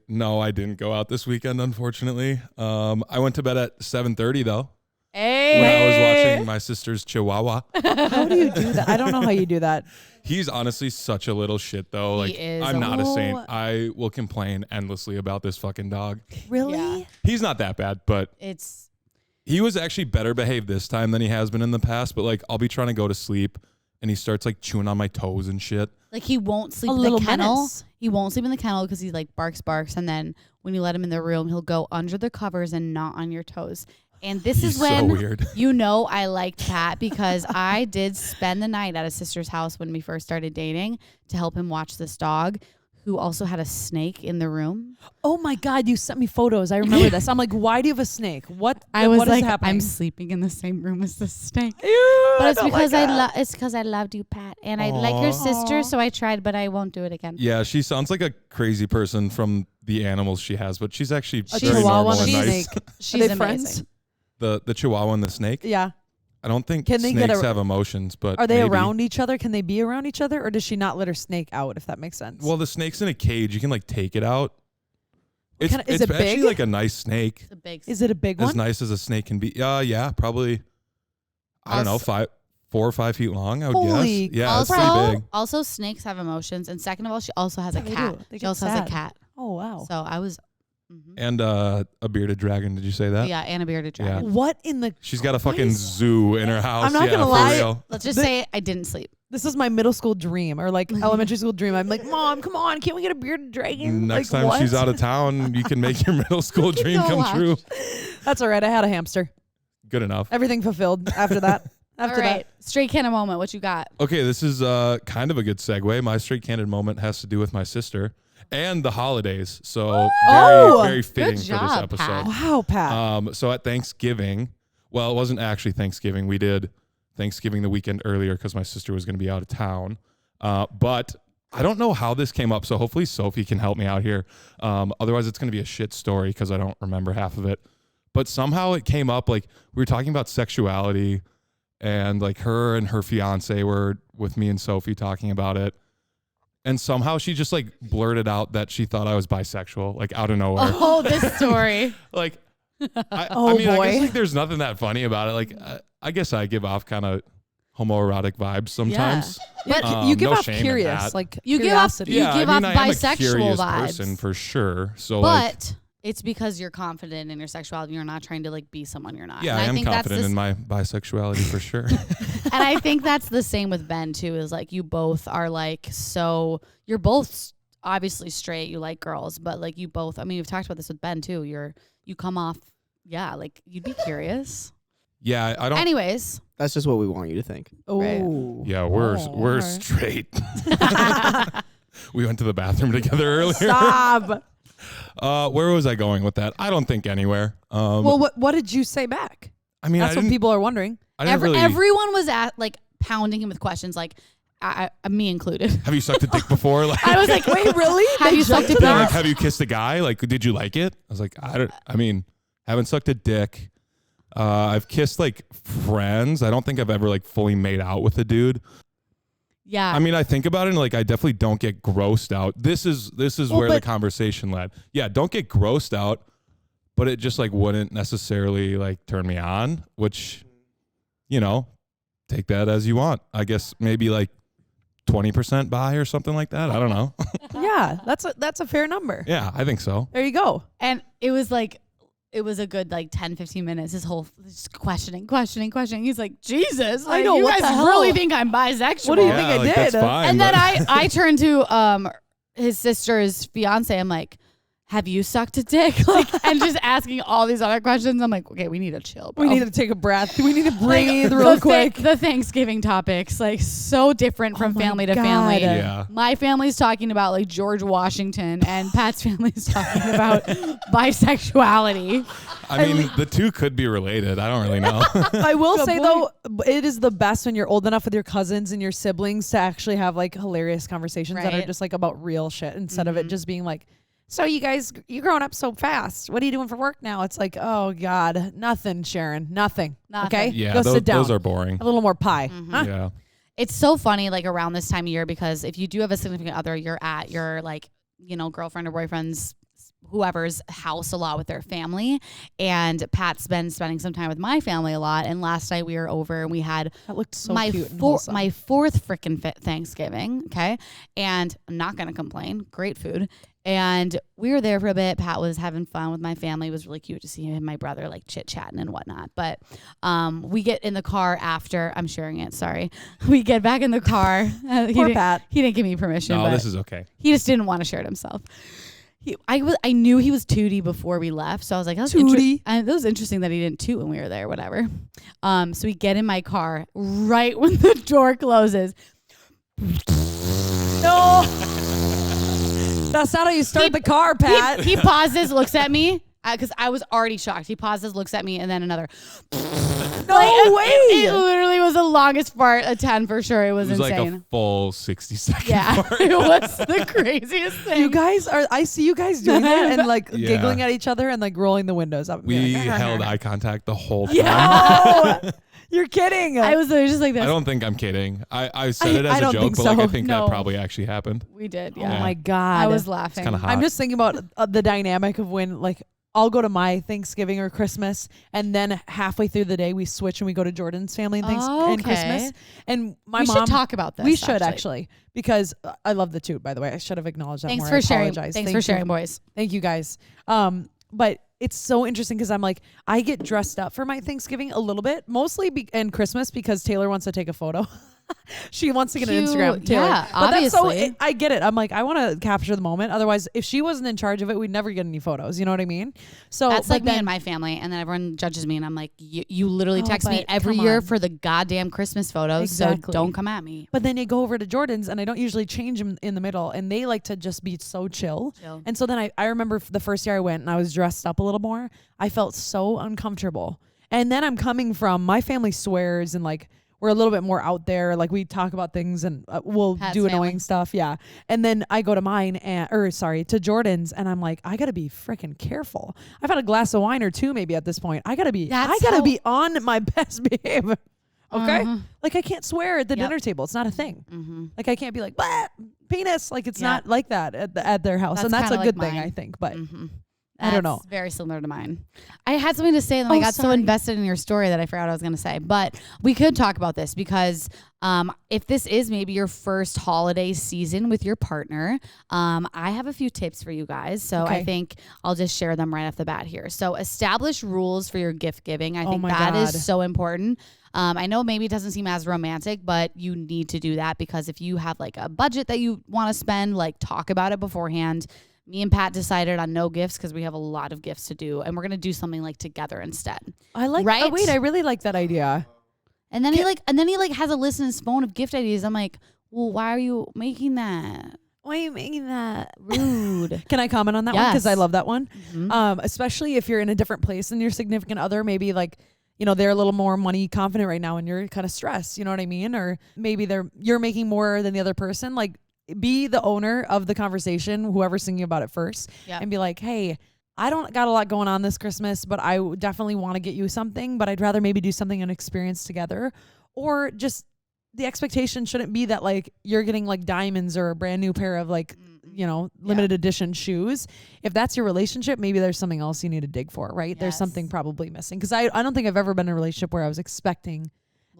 No, I didn't go out this weekend, unfortunately. I went to bed at 7:30 though. Hey. When I was watching my sister's Chihuahua. How do you do that? I don't know how you do that. He's honestly such a little shit though. Like, I'm not a saint. I will complain endlessly about this fucking dog. Really? Yeah. He's not that bad, but he was actually better behaved this time than he has been in the past. But like, I'll be trying to go to sleep and he starts like chewing on my toes and shit. Like, he won't sleep in the kennel. Menace. He won't sleep in the kennel because he like barks. And then when you let him in the room, he'll go under the covers and not on your toes. And this is when so weird. You know I liked Pat, because I did spend the night at a sister's house when we first started dating to help him watch this dog, who also had a snake in the room. Oh my God, you sent me photos. I remember this. I'm like, why do you have a snake? What is happening? I'm sleeping in the same room as the snake. Ew, but it's because it's because I loved you, Pat, and I like your sister, so I tried, but I won't do it again. Yeah, she sounds like a crazy person from the animals she has, but she's actually a very Chihuahua normal and nice. She's amazing. Friends? The Chihuahua and the snake? Yeah. I don't think snakes have emotions, but are they around each other? Can they be around each other, or does she not let her snake out, if that makes sense? Well, the snake's in a cage. You can like take it out. Is it actually big? like a nice snake. It's a big snake. Is it a big one? As nice as a snake can be. Yeah, probably. I don't know, 4 or 5 feet long, I would guess. Yeah, it's pretty big. Also, snakes have emotions, and second of all, she also has a cat. She also has a cat. Oh wow! So I was. And a bearded dragon. Did you say that? Yeah, and a bearded dragon. Yeah. What in the? She's got a fucking zoo in her house. I'm not gonna lie. Real. Let's just say I didn't sleep. This is my middle school dream, or like elementary school dream. I'm like, Mom, come on, can't we get a bearded dragon? Next time she's out of town, you can make your middle school dream come true. That's all right. I had a hamster. Good enough. Everything fulfilled after that. All right. Straight candid moment. What you got? Okay, this is kind of a good segue. My straight candid moment has to do with my sister and the holidays. So very fitting for this episode. Pat. Wow, Pat. So at Thanksgiving, well, it wasn't actually Thanksgiving. We did Thanksgiving the weekend earlier because my sister was going to be out of town. But I don't know how this came up, so hopefully Sophie can help me out here. Otherwise, it's going to be a shit story because I don't remember half of it. But somehow it came up, like we were talking about sexuality, and like her and her fiance were with me and Sophie talking about it. And somehow she just like blurted out that she thought I was bisexual, like out of nowhere. Oh, this story. Like, I boy. mean, I guess like there's nothing that funny about it. Like, I guess I give off kind of homoerotic vibes sometimes. Yeah. But you give no off shame in curious, that. like you curiosity. give off I am a bisexual curious vibes. person for sure. So, but it's because you're confident in your sexuality. You're not trying to like be someone you're not. Yeah, I am confident in my bisexuality for sure. And I think that's the same with Ben too, is like you both are like, so you're both obviously straight, you like girls, but like you both, I mean, we've talked about this with Ben too. You come off, like you'd be curious. Yeah, I don't. Anyways. That's just what we want you to think. Oh. Right. Yeah, we're straight. We went to the bathroom together earlier. Stop. Where was I going with that? I don't think anywhere. Well, what did you say back? I mean, that's what people are wondering. Everyone was like pounding him with questions, like me included. Have you sucked a dick before? Like, I was like, wait, really? Have you sucked a dick? Like, have you kissed a guy? Like, did you like it? I was like, haven't sucked a dick. I've kissed like friends. I don't think I've ever like fully made out with a dude. Yeah. I mean, I think about it and like I definitely don't get grossed out. This is where the conversation led. Yeah, don't get grossed out, but it just like wouldn't necessarily like turn me on, which, you know, take that as you want. I guess maybe like 20% bi or something like that. I don't know. Yeah, that's a fair number. Yeah, I think so. There you go. And it was a good like 10, 15 minutes. His whole just questioning. He's like, Jesus, like, know, you what guys the hell? really think I'm bisexual? What do you think I like, did? That's fine, And then I turned to his sister's fiance. I'm like, have you sucked a dick? Like, and just asking all these other questions. I'm like, okay, we need to chill, bro. We need to take a breath. We need to breathe Like, real quick. The Thanksgiving topics, like so different from Oh my family to God. family. Yeah. My family's talking about like George Washington, and Pat's family's talking about bisexuality. I mean, the two could be related. I don't really know. I will Good say point. though, it is the best when you're old enough with your cousins and your siblings to actually have like hilarious conversations that are Right. just like about real shit instead of it just being like, so you guys, you're growing up so fast. What are you doing for work now? It's like, oh God, nothing, Sharon, nothing. Okay, Yeah, go sit down. those are boring. A little more pie. Huh? Yeah. It's so funny, like around this time of year, because if you do have a significant other, you're at your like, you know, girlfriend or boyfriend's, whoever's house a lot with their family. And Pat's been spending some time with my family a lot. And last night we were over and we had That looked so my cute and wholesome. my fourth freaking Thanksgiving. Okay. And I'm not going to complain. Great food. And we were there for a bit. Pat was having fun with my family. It was really cute to see him and my brother like chit chatting and whatnot. But we get in the car after. I'm sharing it. Sorry. We get back in the car. Poor Pat. He didn't give me permission. No, but this is okay. he just didn't want to share it himself. I knew he was tooty before we left, so I was like, Tooty? that was interesting that he didn't toot when we were there, whatever. So we get in my car right when the door closes. No, that's not how you start the car, Pat. He pauses, looks at me, because I was already shocked. He pauses, looks at me, and then another. No way. It literally was the longest fart, a 10 for sure. It was like insane. a full 60-second Yeah, part. it was the craziest thing. You guys I see you guys doing that and like Yeah. giggling at each other and like rolling the windows up. We held eye contact the whole time. No, you're kidding. I was literally just like this. I don't think I'm kidding. I said it I as a don't joke, think but like so. I think No. that probably actually happened. We did, Oh yeah. my God. I was laughing. Kind of hot. I'm just thinking about the dynamic of when like I'll go to my Thanksgiving or Christmas and then halfway through the day we switch and we go to Jordan's family and Oh, and okay. Christmas. And my we mom should talk about this. We should actually because I love the toot, by the way. I should have acknowledged that Thanks more. for I sharing. apologize. Thanks Thank for you. sharing, boys. Thank you guys. But it's so interesting because I'm like, I get dressed up for my Thanksgiving a little bit, mostly and Christmas because Taylor wants to take a photo. She wants to get an Instagram. Cute. Taylor. Yeah, but that's so obviously. I get it. I'm like, I want to capture the moment. Otherwise, if she wasn't in charge of it, we'd never get any photos. You know what I mean? So That's but like me then- and my family, and then everyone judges me, and I'm like, you literally Oh, text me but every come year on. for the goddamn Christmas photos, Exactly. so don't come at me. But then they go over to Jordan's, and I don't usually change them in the middle, and they like to just be so chill. And so then I remember the first year I went and I was dressed up a little more. I felt so uncomfortable. And then I'm coming from my family swears and like we're a little bit more out there. Like we talk about things and we'll Pat's do annoying family. stuff. Yeah. And then I go to mine to Jordan's and I'm like, I gotta be freaking careful. I've had a glass of wine or two maybe at this point. I gotta be be on my best behavior. Okay. Like I can't swear at the Yep. dinner table. It's not a thing. Mm-hmm. Like I can't be like, "Bah, penis." Like it's Yeah. not like that at their house, That's and that's a kinda good like thing, mine. I think. But Mm-hmm. I don't know. Very similar to mine. I had something to say, and then I Oh, got so sorry. invested in your story that I forgot what I was going to say. But we could talk about this because if this is maybe your first holiday season with your partner, I have a few tips for you guys. So I Okay. think I'll just share them right off the bat here. So establish rules for your gift giving. I Oh think my that God. is so important. I know maybe it doesn't seem as romantic, but you need to do that because if you have like a budget that you want to spend, like talk about it beforehand. Me and Pat decided on no gifts because we have a lot of gifts to do, and we're gonna do something like together instead. I like. Right? Oh, wait, I really like that idea. And then he has a list in his phone of gift ideas. I'm like, well, why are you making that? Why are you making that? Rude. Can I comment on that one? Because I Yes. love that one. Mhm. Especially if you're in a different place than your significant other, maybe like, you know, they're a little more money confident right now and you're kind of stressed, you know what I mean? Or maybe you're making more than the other person. Like be the owner of the conversation, whoever's thinking about it first, Yep. and be like, hey, I don't got a lot going on this Christmas, but I definitely want to get you something, but I'd rather maybe do something and experience together or just the expectation shouldn't be that like you're getting like diamonds or a brand new pair of like, you know, limited edition shoes. If that's your relationship, maybe there's something else you need to dig for, right? Yes. There's something probably missing. Because I don't think I've ever been in a relationship where I was expecting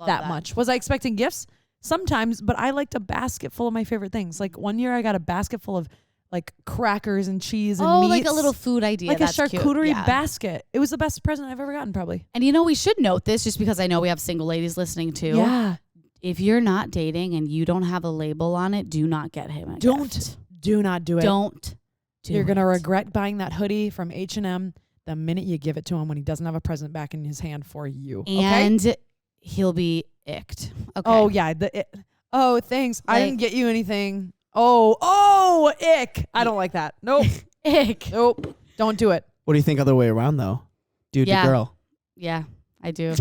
that much. Was I expecting gifts? Sometimes, but I liked a basket full of my favorite things. Like one year I got a basket full of like crackers and cheese and meats. Like a little food idea. Like That's a charcuterie cute. basket. It was the best present I've ever gotten probably. And you know, we should note this just because I know we have single ladies listening too. Yeah. If you're not dating and you don't have a label on it, do not get him a gift. Do not do it. Don't do You're it. going to regret buying that hoodie from H&M the minute you give it to him when he doesn't have a present back in his hand for you. And he'll be icked. Okay. Oh, yeah. Oh, thanks. I didn't get you anything. Oh, ick. I don't like that. Nope. Ick. Nope. Don't do it. What do you think other way around though? Dude to girl. Yeah, I do.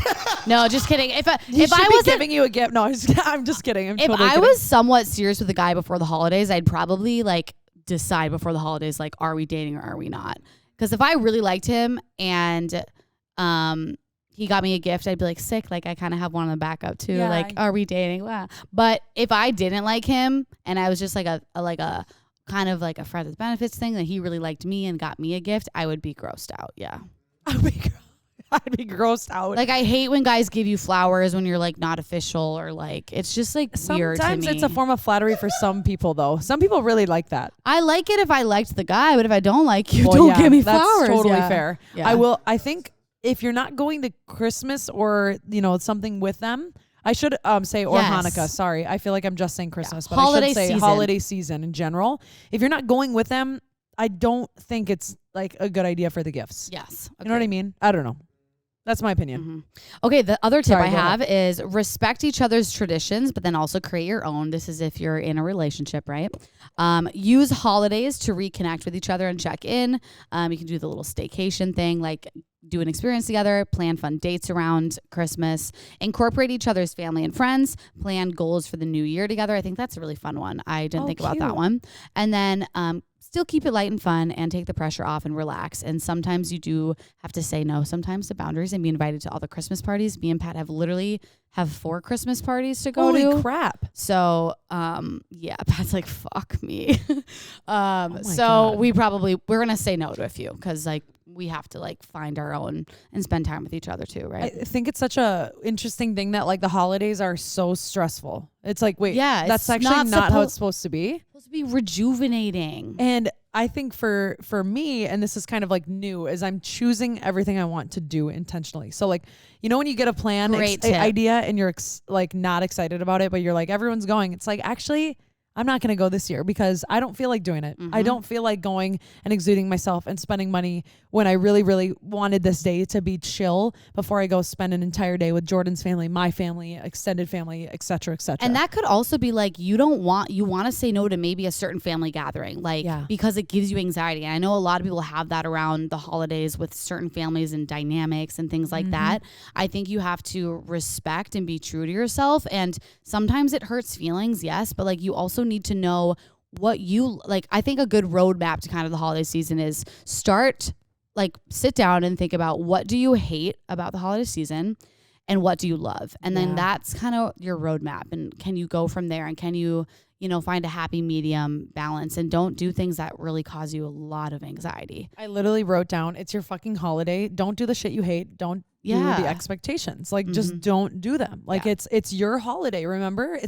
No, just kidding. If I was giving you a gift, no, I'm just kidding. If I was somewhat serious with a guy before the holidays, I'd probably like decide before the holidays, like, are we dating or are we not? Because if I really liked him and he got me a gift, I'd be like, sick. Like I kind of have one on the backup too. Yeah. Like, are we dating? Wow. But if I didn't like him and I was just like a kind of like a friends with benefits thing that he really liked me and got me a gift, I would be grossed out. Yeah. I'd be grossed out. Like I hate when guys give you flowers when you're like not official or like it's just like weird to me. Sometimes it's a form of flattery for some people though. Some people really like that. I like it if I liked the guy, but if I don't like you, don't give me flowers. That's totally Yeah. fair. Yeah. I think if you're not going to Christmas or, you know, something with them, I should say, or Yes. Hanukkah. Sorry. I feel like I'm just saying Christmas, but Holiday I should say season. holiday season in general. If you're not going with them, I don't think it's like a good idea for the gifts. Yes. You know what I mean? I don't know. That's my opinion. Mm-hmm. Okay, the other tip Sorry, I go have is respect each other's traditions, but then also create your own. This is if you're in a relationship, right? Use holidays to reconnect with each other and check in. You can do the little staycation thing, like do an experience together, plan fun dates around Christmas, incorporate each other's family and friends, plan goals for the new year together. I think that's a really fun one. I didn't think about that cute. one. And then still keep it light and fun and take the pressure off and relax. And sometimes you do have to say no sometimes to boundaries and be invited to all the Christmas parties. Me and Pat have 4 Christmas parties to go to. Holy crap. So, yeah, Pat's like, fuck me. my so God. we're going to say no to a few because like we have to like find our own and spend time with each other too. I Right. think it's such a interesting thing that like the holidays are so stressful. It's like, wait, Yeah, that's it's actually not not how it's supposed to be. It's supposed to be rejuvenating. And I think for me, and this is kind of like new, is I'm choosing everything I want to do intentionally. So like, you know, when you get a plan Great tip. idea and you're like not excited about it, but you're like, everyone's going. It's like, actually, I'm not going to go this year because I don't feel like doing it. I don't feel like going and exuding myself and spending money when I really, really wanted this day to be chill before I go spend an entire day with Jordan's family, my family, extended family, et cetera, et cetera. And that could also be like you want to say no to maybe a certain family gathering, like because it gives you anxiety. And I know a lot of people have that around the holidays with certain families and dynamics and things like that. I think you have to respect and be true to yourself. And sometimes it hurts feelings, yes, but like you also need to know what you like. I think a good roadmap to kind of the holiday season is sit down and think about what do you hate about the holiday season and what do you love? And then that's kind of your roadmap. And can you go from there? And can you, find a happy medium balance and don't do things that really cause you a lot of anxiety. I literally wrote down, it's your fucking holiday. Don't do the shit you hate. Don't do the expectations. Like just don't do them. Like it's your holiday. Remember,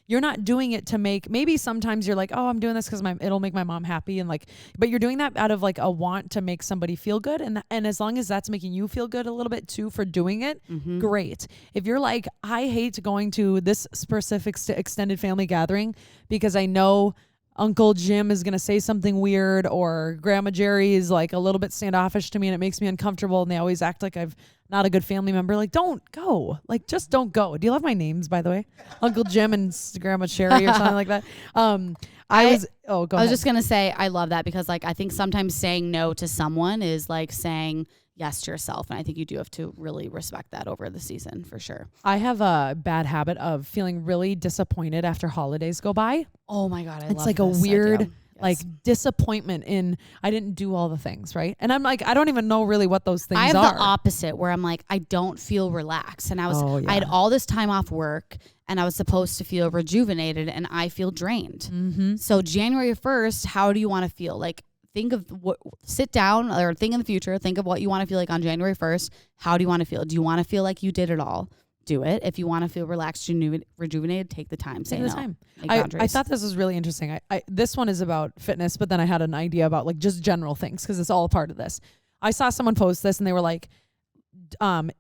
you're not doing it to make, maybe sometimes you're like, oh, I'm doing this because it'll make my mom happy. And like, but you're doing that out of like a want to make somebody feel good. And as long as that's making you feel good a little bit too for doing it, great. If you're like, I hate going to this specific extended family gathering because I know Uncle Jim is going to say something weird or Grandma Jerry is like a little bit standoffish to me and it makes me uncomfortable and they always act like I've not a good family member. Like, don't go. Like, just don't go. Do you love my names, by the way? Uncle Jim and Grandma Sherry or something like that. I was just going to say, I love that because like, I think sometimes saying no to someone is like saying yes to yourself. And I think you do have to really respect that over the season for sure. I have a bad habit of feeling really disappointed after holidays go by. Oh my God. It's like a weird, like disappointment in I didn't do all the things, right? And I'm like, I don't even know really what those things are. I have the opposite where I'm like, I don't feel relaxed. And I had all this time off work and I was supposed to feel rejuvenated and I feel drained. Mm-hmm. So January 1st, how do you want to feel? Like think of sit down or think in the future, think of what you want to feel like on January 1st. How do you want to feel? Do you want to feel like you did it all? Do it. If you want to feel relaxed, rejuvenated, take the time. Say no. Time. I thought this was really interesting. This one is about fitness, but then I had an idea about like just general things because it's all a part of this. I saw someone post this and they were like,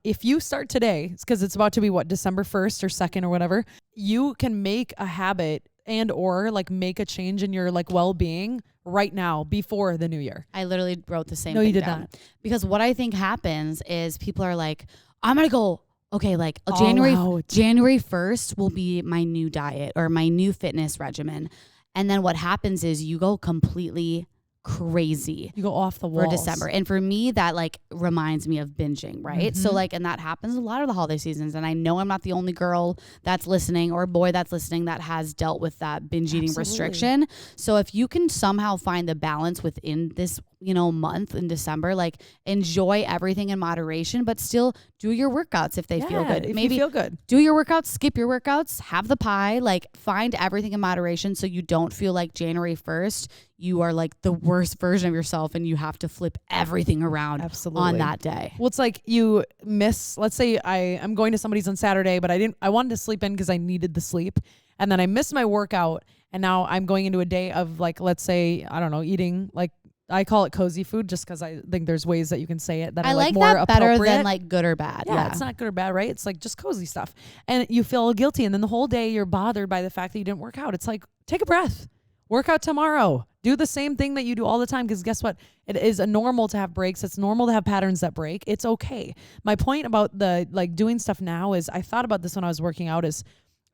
if you start today, because it's about to be December 1st or 2nd or whatever, you can make a habit and or like make a change in your like well-being right now before the new year. I literally wrote the same thing. No, you did down. not. Because what I think happens is people are like, I'm going to go, okay, like January 1st will be my new diet or my new fitness regimen. And then what happens is you go completely crazy. You go off the walls. For December. And for me, that like reminds me of binging, right? So like, and that happens a lot of the holiday seasons. And I know I'm not the only girl that's listening or boy that's listening that has dealt with that binge eating restriction. So if you can somehow find the balance within this, month in December, like enjoy everything in moderation, but still do your workouts if they feel good. Maybe you feel good. Do your workouts, skip your workouts, have the pie, like find everything in moderation so you don't feel like January 1st, you are like the worst version of yourself and you have to flip everything around on that day. Well, it's like you miss, let's say I'm going to somebody's on Saturday, but I wanted to sleep in because I needed the sleep. And then I missed my workout and now I'm going into a day of like, let's say, I don't know, eating like, I call it cozy food just because I think there's ways that you can say it that I like more that better appropriate. than like good or bad. Yeah, it's not good or bad, right? It's like just cozy stuff. And you feel guilty. And then the whole day you're bothered by the fact that you didn't work out. It's like, take a breath. Work out tomorrow. Do the same thing that you do all the time because guess what? It is normal to have breaks. It's normal to have patterns that break. It's okay. My point about the like doing stuff now is I thought about this when I was working out is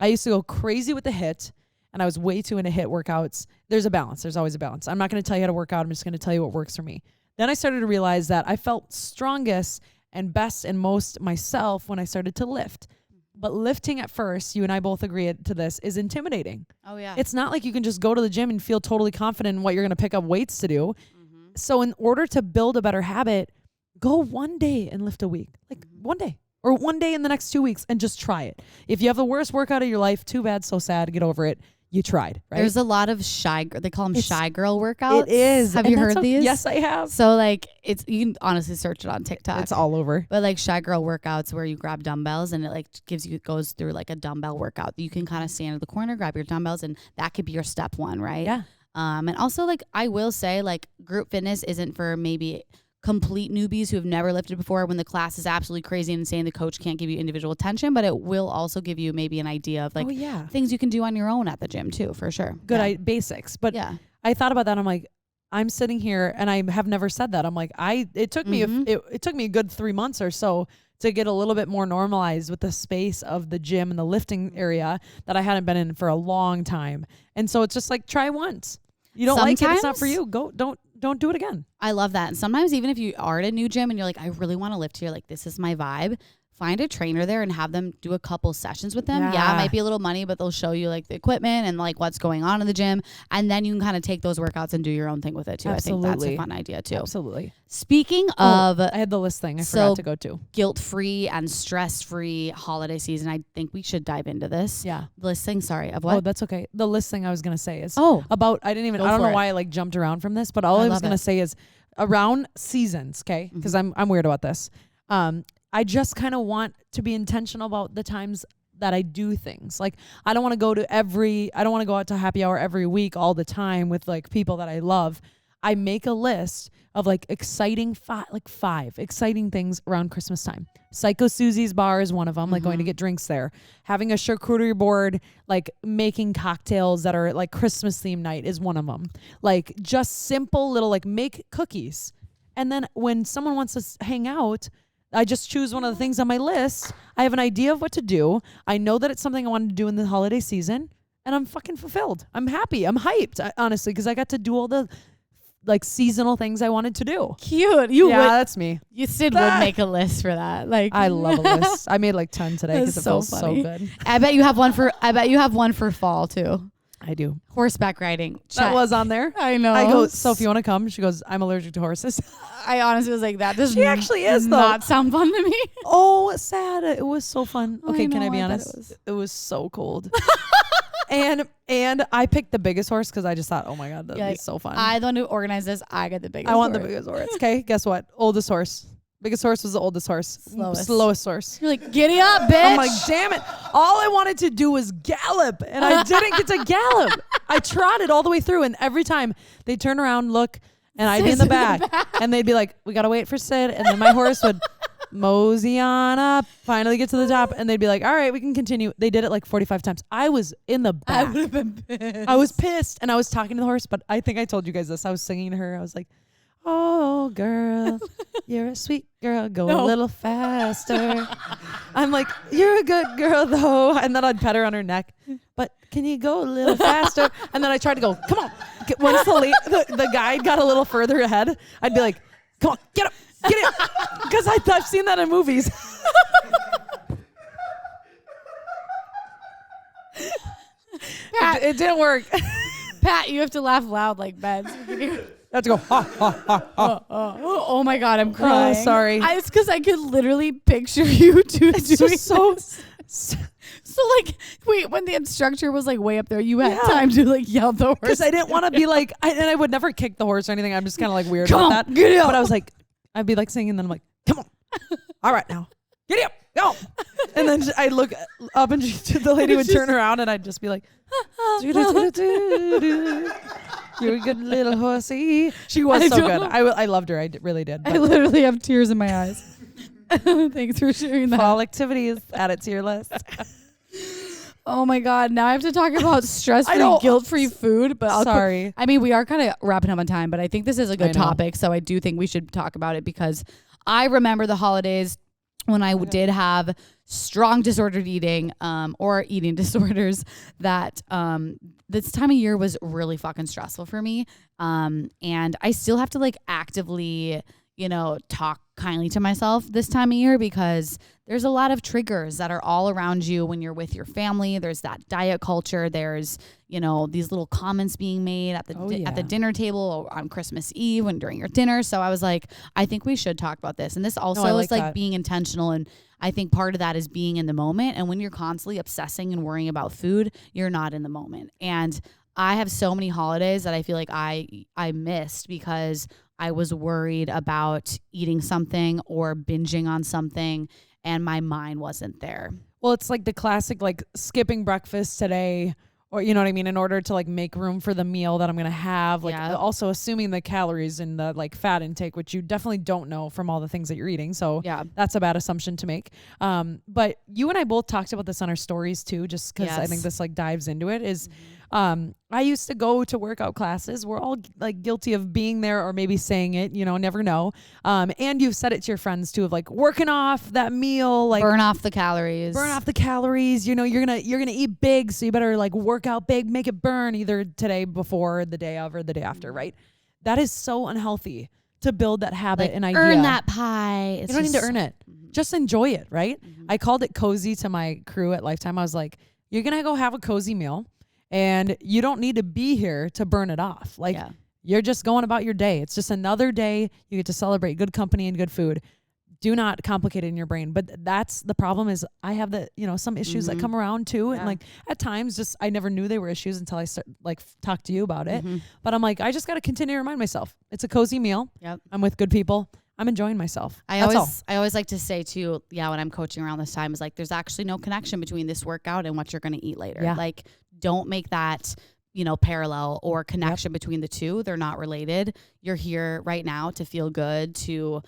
I used to go crazy with the HIIT and I was way too into HIIT workouts. There's a balance. There's always a balance. I'm not going to tell you how to work out. I'm just going to tell you what works for me. Then I started to realize that I felt strongest and best and most myself when I started to lift. But lifting at first, you and I both agree to this, is intimidating. Oh, yeah. It's not like you can just go to the gym and feel totally confident in what you're going to pick up weights to do. Mm-hmm. So in order to build a better habit, go one day and lift a week. Like one day. Or one day in the next 2 weeks and just try it. If you have the worst workout of your life, too bad, so sad, get over it. You tried, right? There's a lot of they call them shy girl workouts. It is. Have you heard these? Yes, I have. So like you can honestly search it on TikTok. It's all over. But like shy girl workouts where you grab dumbbells and it like goes through like a dumbbell workout. You can kind of stand in the corner, grab your dumbbells, and that could be your step one, right? Yeah. And also like I will say like group fitness isn't for maybe complete newbies who have never lifted before when the class is absolutely crazy and insane. The coach can't give you individual attention, but it will also give you maybe an idea of like things you can do on your own at the gym too, for sure. Good basics. But I thought about that. I'm like, I'm sitting here and I have never said that. I'm like, it took me it took me a good 3 months or so to get a little bit more normalized with the space of the gym and the lifting area that I hadn't been in for a long time. And so it's just like, try once. You don't like it, it's not for you. Don't do it again. I love that. And sometimes even if you are at a new gym and you're like, I really want to lift here, like this is my vibe, find a trainer there and have them do a couple sessions with them. Yeah, it might be a little money, but they'll show you like the equipment and like what's going on in the gym. And then you can kind of take those workouts and do your own thing with it too. Absolutely. I think that's a fun idea too. Absolutely. Speaking of, I had the list thing I forgot to go to. Guilt-free and stress-free holiday season. I think we should dive into this. Yeah. The list thing, sorry, of what? Oh, that's okay. The list thing I was going to say is about, I don't know why I like jumped around from this, but all I was going to say is around seasons, okay? Because I'm weird about this. I just kind of want to be intentional about the times that I do things. Like I don't want to go out to happy hour every week all the time with like people that I love. I make a list of like five exciting things around Christmas time. Psycho Susie's bar is one of them, like going to get drinks there. Having a charcuterie board, like making cocktails that are like Christmas theme night is one of them. Like just simple little like make cookies. And then when someone wants to hang out, I just choose one of the things on my list. I have an idea of what to do. I know that it's something I wanted to do in the holiday season, and I'm fucking fulfilled. I'm happy. I'm hyped, honestly, because I got to do all the like seasonal things I wanted to do. Cute. That's me. Syd would make a list for that. Like I love a list. I made like 10 today because it feels so good. I bet you have one for fall too. I do. Horseback riding. That was on there. I know. I go, Soph, you want to come? She goes, I'm allergic to horses. I honestly was like, that does She actually is, though. not sound fun to me. Oh, sad. It was so fun. I Okay, can know, I be I bet honest? It was so cold. and I picked the biggest horse because I just thought, oh my God, that'd be so fun. I the one who organized this. I get the biggest I want horse. the biggest horse. Okay, guess what? Oldest horse. Biggest horse was the oldest horse. Slowest horse. You're like, giddy up, bitch. I'm like, damn it. All I wanted to do was gallop, and I didn't get to gallop. I trotted all the way through, and every time they'd turn around, look, and I'd be in the back, and they'd be like, we got to wait for Syd, and then my horse would mosey on up, finally get to the top, and they'd be like, all right, we can continue. They did it like 45 times. I was in the back. I would have been pissed. I was pissed, and I was talking to the horse, but I think I told you guys this. I was singing to her. I was like, oh, girl, you're a sweet girl. Go a little faster. I'm like, you're a good girl, though. And then I'd pet her on her neck. But can you go a little faster? And then I tried to go, come on. Once the guide got a little further ahead, I'd be like, come on, get up, get it. Because I've seen that in movies. Pat, it didn't work. Pat, you have to laugh loud like beds. I have to go, ha, ha, ha, ha. Oh my God, I'm crying. Oh, sorry. It's because I could literally picture you two It's doing just so... this. So like, wait, when the instructor was like way up there, you had time to like yell the horse. Because I didn't want to be like, and I would never kick the horse or anything. I'm just kind of like weird Come about on, that. get up. But I was like, I'd be like singing, and then I'm like, come on. All right, now. Get up. Go. And then I'd look up and the lady would turn around and I'd just be like, you're a good little horsey. She was so good. I loved her. I really did. I literally have tears in my eyes. Thanks for sharing that. Fall activities, add it to your list. Oh my God. Now I have to talk about stress-free, guilt-free food. But Sorry. I mean, we are kind of wrapping up on time, but I think this is a good topic. So I do think we should talk about it because I remember the holidays when I did have strong disordered eating or eating disorders that this time of year was really fucking stressful for me. And I still have to like actively, talk kindly to myself this time of year because there's a lot of triggers that are all around you when you're with your family. There's that diet culture. There's, these little comments being made at the dinner table on Christmas Eve and during your dinner. So I was like, I think we should talk about this. And this also is like being intentional. And I think part of that is being in the moment. And when you're constantly obsessing and worrying about food, you're not in the moment. And I have so many holidays that I feel like I missed because I was worried about eating something or binging on something and my mind wasn't there. Well, it's like the classic, like skipping breakfast today, or you know what I mean, in order to like make room for the meal that I'm going to have. Like also assuming the calories and the like fat intake, which you definitely don't know from all the things that you're eating. So that's a bad assumption to make. But you and I both talked about this on our stories too, just because I think this like dives into it is, I used to go to workout classes. We're all like guilty of being there or maybe saying it, never know. And you've said it to your friends too of like working off that meal, like burn off the calories. You're gonna eat big, so you better like work out big, make it burn either today before, the day of, or the day after, right? That is so unhealthy to build that habit and idea. Earn that pie. You don't need to earn it. Just enjoy it, right? I called it cozy to my crew at Lifetime. I was like, you're gonna go have a cozy meal. And you don't need to be here to burn it off. Like you're just going about your day. It's just another day. You get to celebrate good company and good food. Do not complicate it in your brain. But that's the problem is I have some issues that come around too. And like at times just, I never knew they were issues until I talked to you about it. But I'm like, I just got to continue to remind myself it's a cozy meal. Yep. I'm with good people. I'm enjoying myself. I always like to say too, when I'm coaching around this time is like, there's actually no connection between this workout and what you're going to eat later. Like don't make that, parallel or connection between the two. They're not related. You're here right now to feel good, to,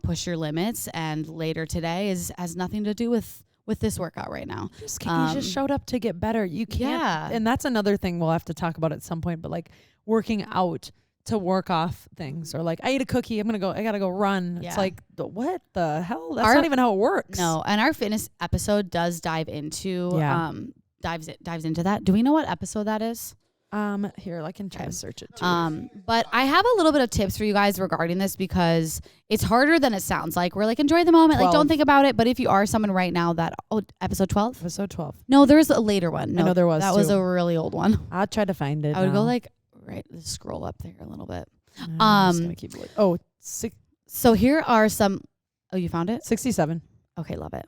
push your limits. And later today has nothing to do with this workout right now. You just showed up to get better. You can't. And that's another thing we'll have to talk about at some point, but like working out to work off things or like I ate a cookie, I gotta go run. It's like what the hell? That's not even how it works. No, and our fitness episode does dive into dives into that. Do we know what episode that is? Here, I can try to search it too. But I have a little bit of tips for you guys regarding this because it's harder than it sounds. Like we're like, enjoy the moment. 12. Like don't think about it. But if you are someone right now that, episode 12? Episode 12. No, there was a later one. No, I know there was That too. was a really old one. I'll try to find it. I would now. go like, scroll up there a little bit. I'm just gonna keep looking. So here are some, you found it? 67. Okay, love it.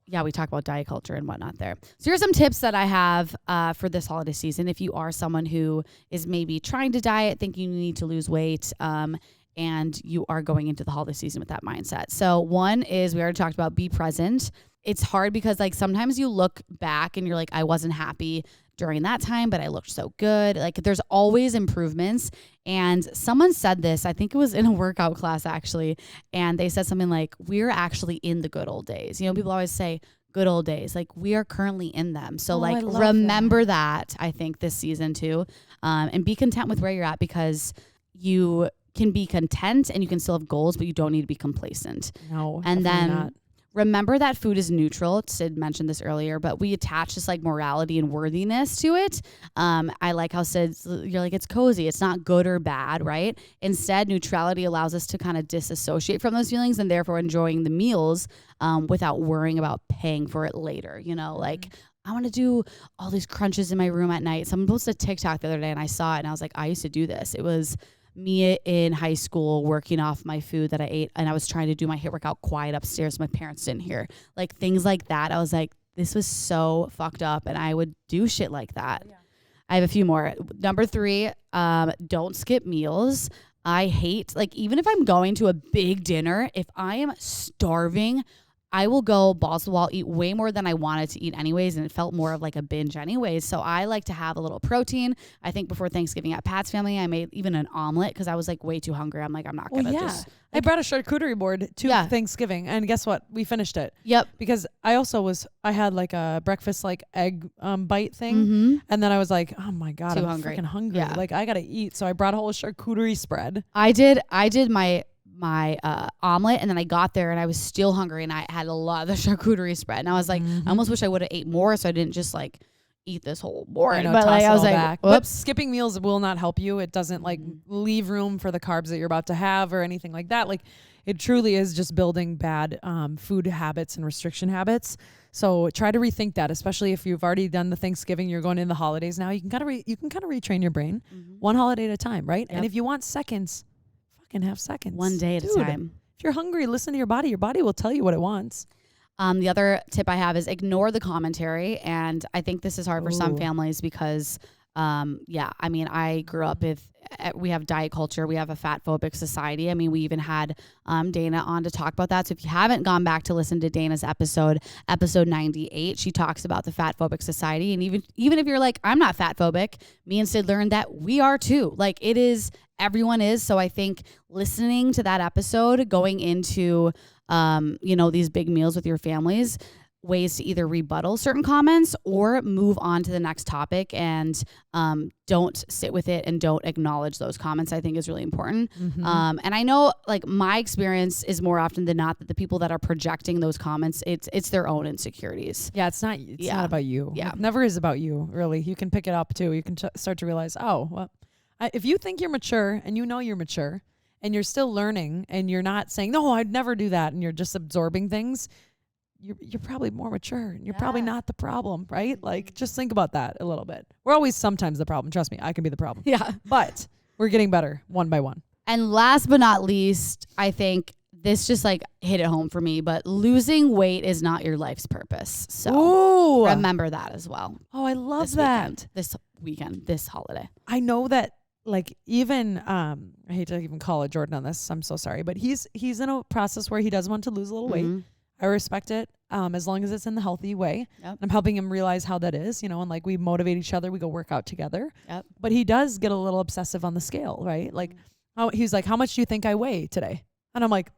Yeah, we talk about diet culture and whatnot there. So here's some tips that I have for this holiday season. If you are someone who is maybe trying to diet, thinking you need to lose weight, and you are going into the holiday season with that mindset. So one is, we already talked about, be present. It's hard because like sometimes you look back and you're like, I wasn't happy during that time, but I looked so good. Like there's always improvements. And someone said this, I think it was in a workout class actually, and they said something like, we're actually in the good old days. You know, people always say good old days, like we are currently in them. So like remember that I think this season too, and be content with where you're at, because you can be content and you can still have goals, but you don't need to be complacent. No, and then not. Remember that food is neutral. Syd mentioned this earlier, but we attach this like morality and worthiness to it. I like how you're like, it's cozy. It's not good or bad, right? Instead, neutrality allows us to kind of disassociate from those feelings and therefore enjoying the meals without worrying about paying for it later. You know, like I want to do all these crunches in my room at night. Someone posted a TikTok the other day and I saw it and I was like, I used to do this. It was me in high school working off my food that I ate, and I was trying to do my HIIT workout quiet upstairs so my parents didn't hear. Like things like that. I was like, this was so fucked up, and I would do shit like that. Yeah. I have a few more. Number 3, don't skip meals. I hate, like, even if I'm going to a big dinner, if I am starving, I will go balls to the wall, eat way more than I wanted to eat anyways, and it felt more of like a binge anyways. So I like to have a little protein. I think before Thanksgiving at Pat's family, I made even an omelet because I was like way too hungry. I'm like, I'm not going to just... I brought a charcuterie board to Thanksgiving, and guess what? We finished it. Yep. Because I had like a breakfast like egg bite thing, and then I was like, oh my God, I'm freaking hungry. Yeah. Like I gotta eat. So I brought a whole charcuterie spread. I did my omelet, and then I got there and I was still hungry and I had a lot of the charcuterie spread, and I was like, I almost wish I would have ate more so I didn't just like eat this whole board. I know, but like I was like, back. But skipping meals will not help you. It doesn't like leave room for the carbs that you're about to have or anything like that. Like it truly is just building bad food habits and restriction habits. So try to rethink that, especially if you've already done the Thanksgiving, you're going in the holidays now. You can kind of retrain your brain one holiday at a time, right? Yep. And if you want seconds, fucking have seconds. One day at a time. If you're hungry, listen to your body. Your body will tell you what it wants. The other tip I have is ignore the commentary. And I think this is hard for some families because, I mean, I grew up we have diet culture. We have a fat phobic society. I mean, we even had Dana on to talk about that. So if you haven't gone back to listen to Dana's episode 98, she talks about the fat phobic society. And even if you're like, I'm not fat phobic, me and Syd learned that we are too. Like it is, everyone is. So I think listening to that episode, going into these big meals with your families, ways to either rebuttal certain comments or move on to the next topic, and don't sit with it and don't acknowledge those comments, I think is really important. And I know like my experience is more often than not that the people that are projecting those comments, it's their own insecurities. Yeah, it's not about you. Yeah. It never is about you, really. You can pick it up too. You can start to realize, if you think you're mature and you know you're mature and you're still learning and you're not saying, no, I'd never do that, and you're just absorbing things, you're probably more mature and you're probably not the problem, right? Like just think about that a little bit. We're always sometimes the problem. Trust me, I can be the problem. Yeah. But we're getting better one by one. And last but not least, I think this just like hit it home for me, but losing weight is not your life's purpose. So remember that as well. Oh, I love that. This weekend, this holiday. I know that. Like even I hate to even call it Jordan on this, I'm so sorry, but he's in a process where he does want to lose a little weight. I respect it as long as it's in the healthy way. Yep. I'm helping him realize how that is, and like we motivate each other, we go work out together. Yep. But he does get a little obsessive on the scale, right? Like he's like, how much do you think I weigh today? And I'm like,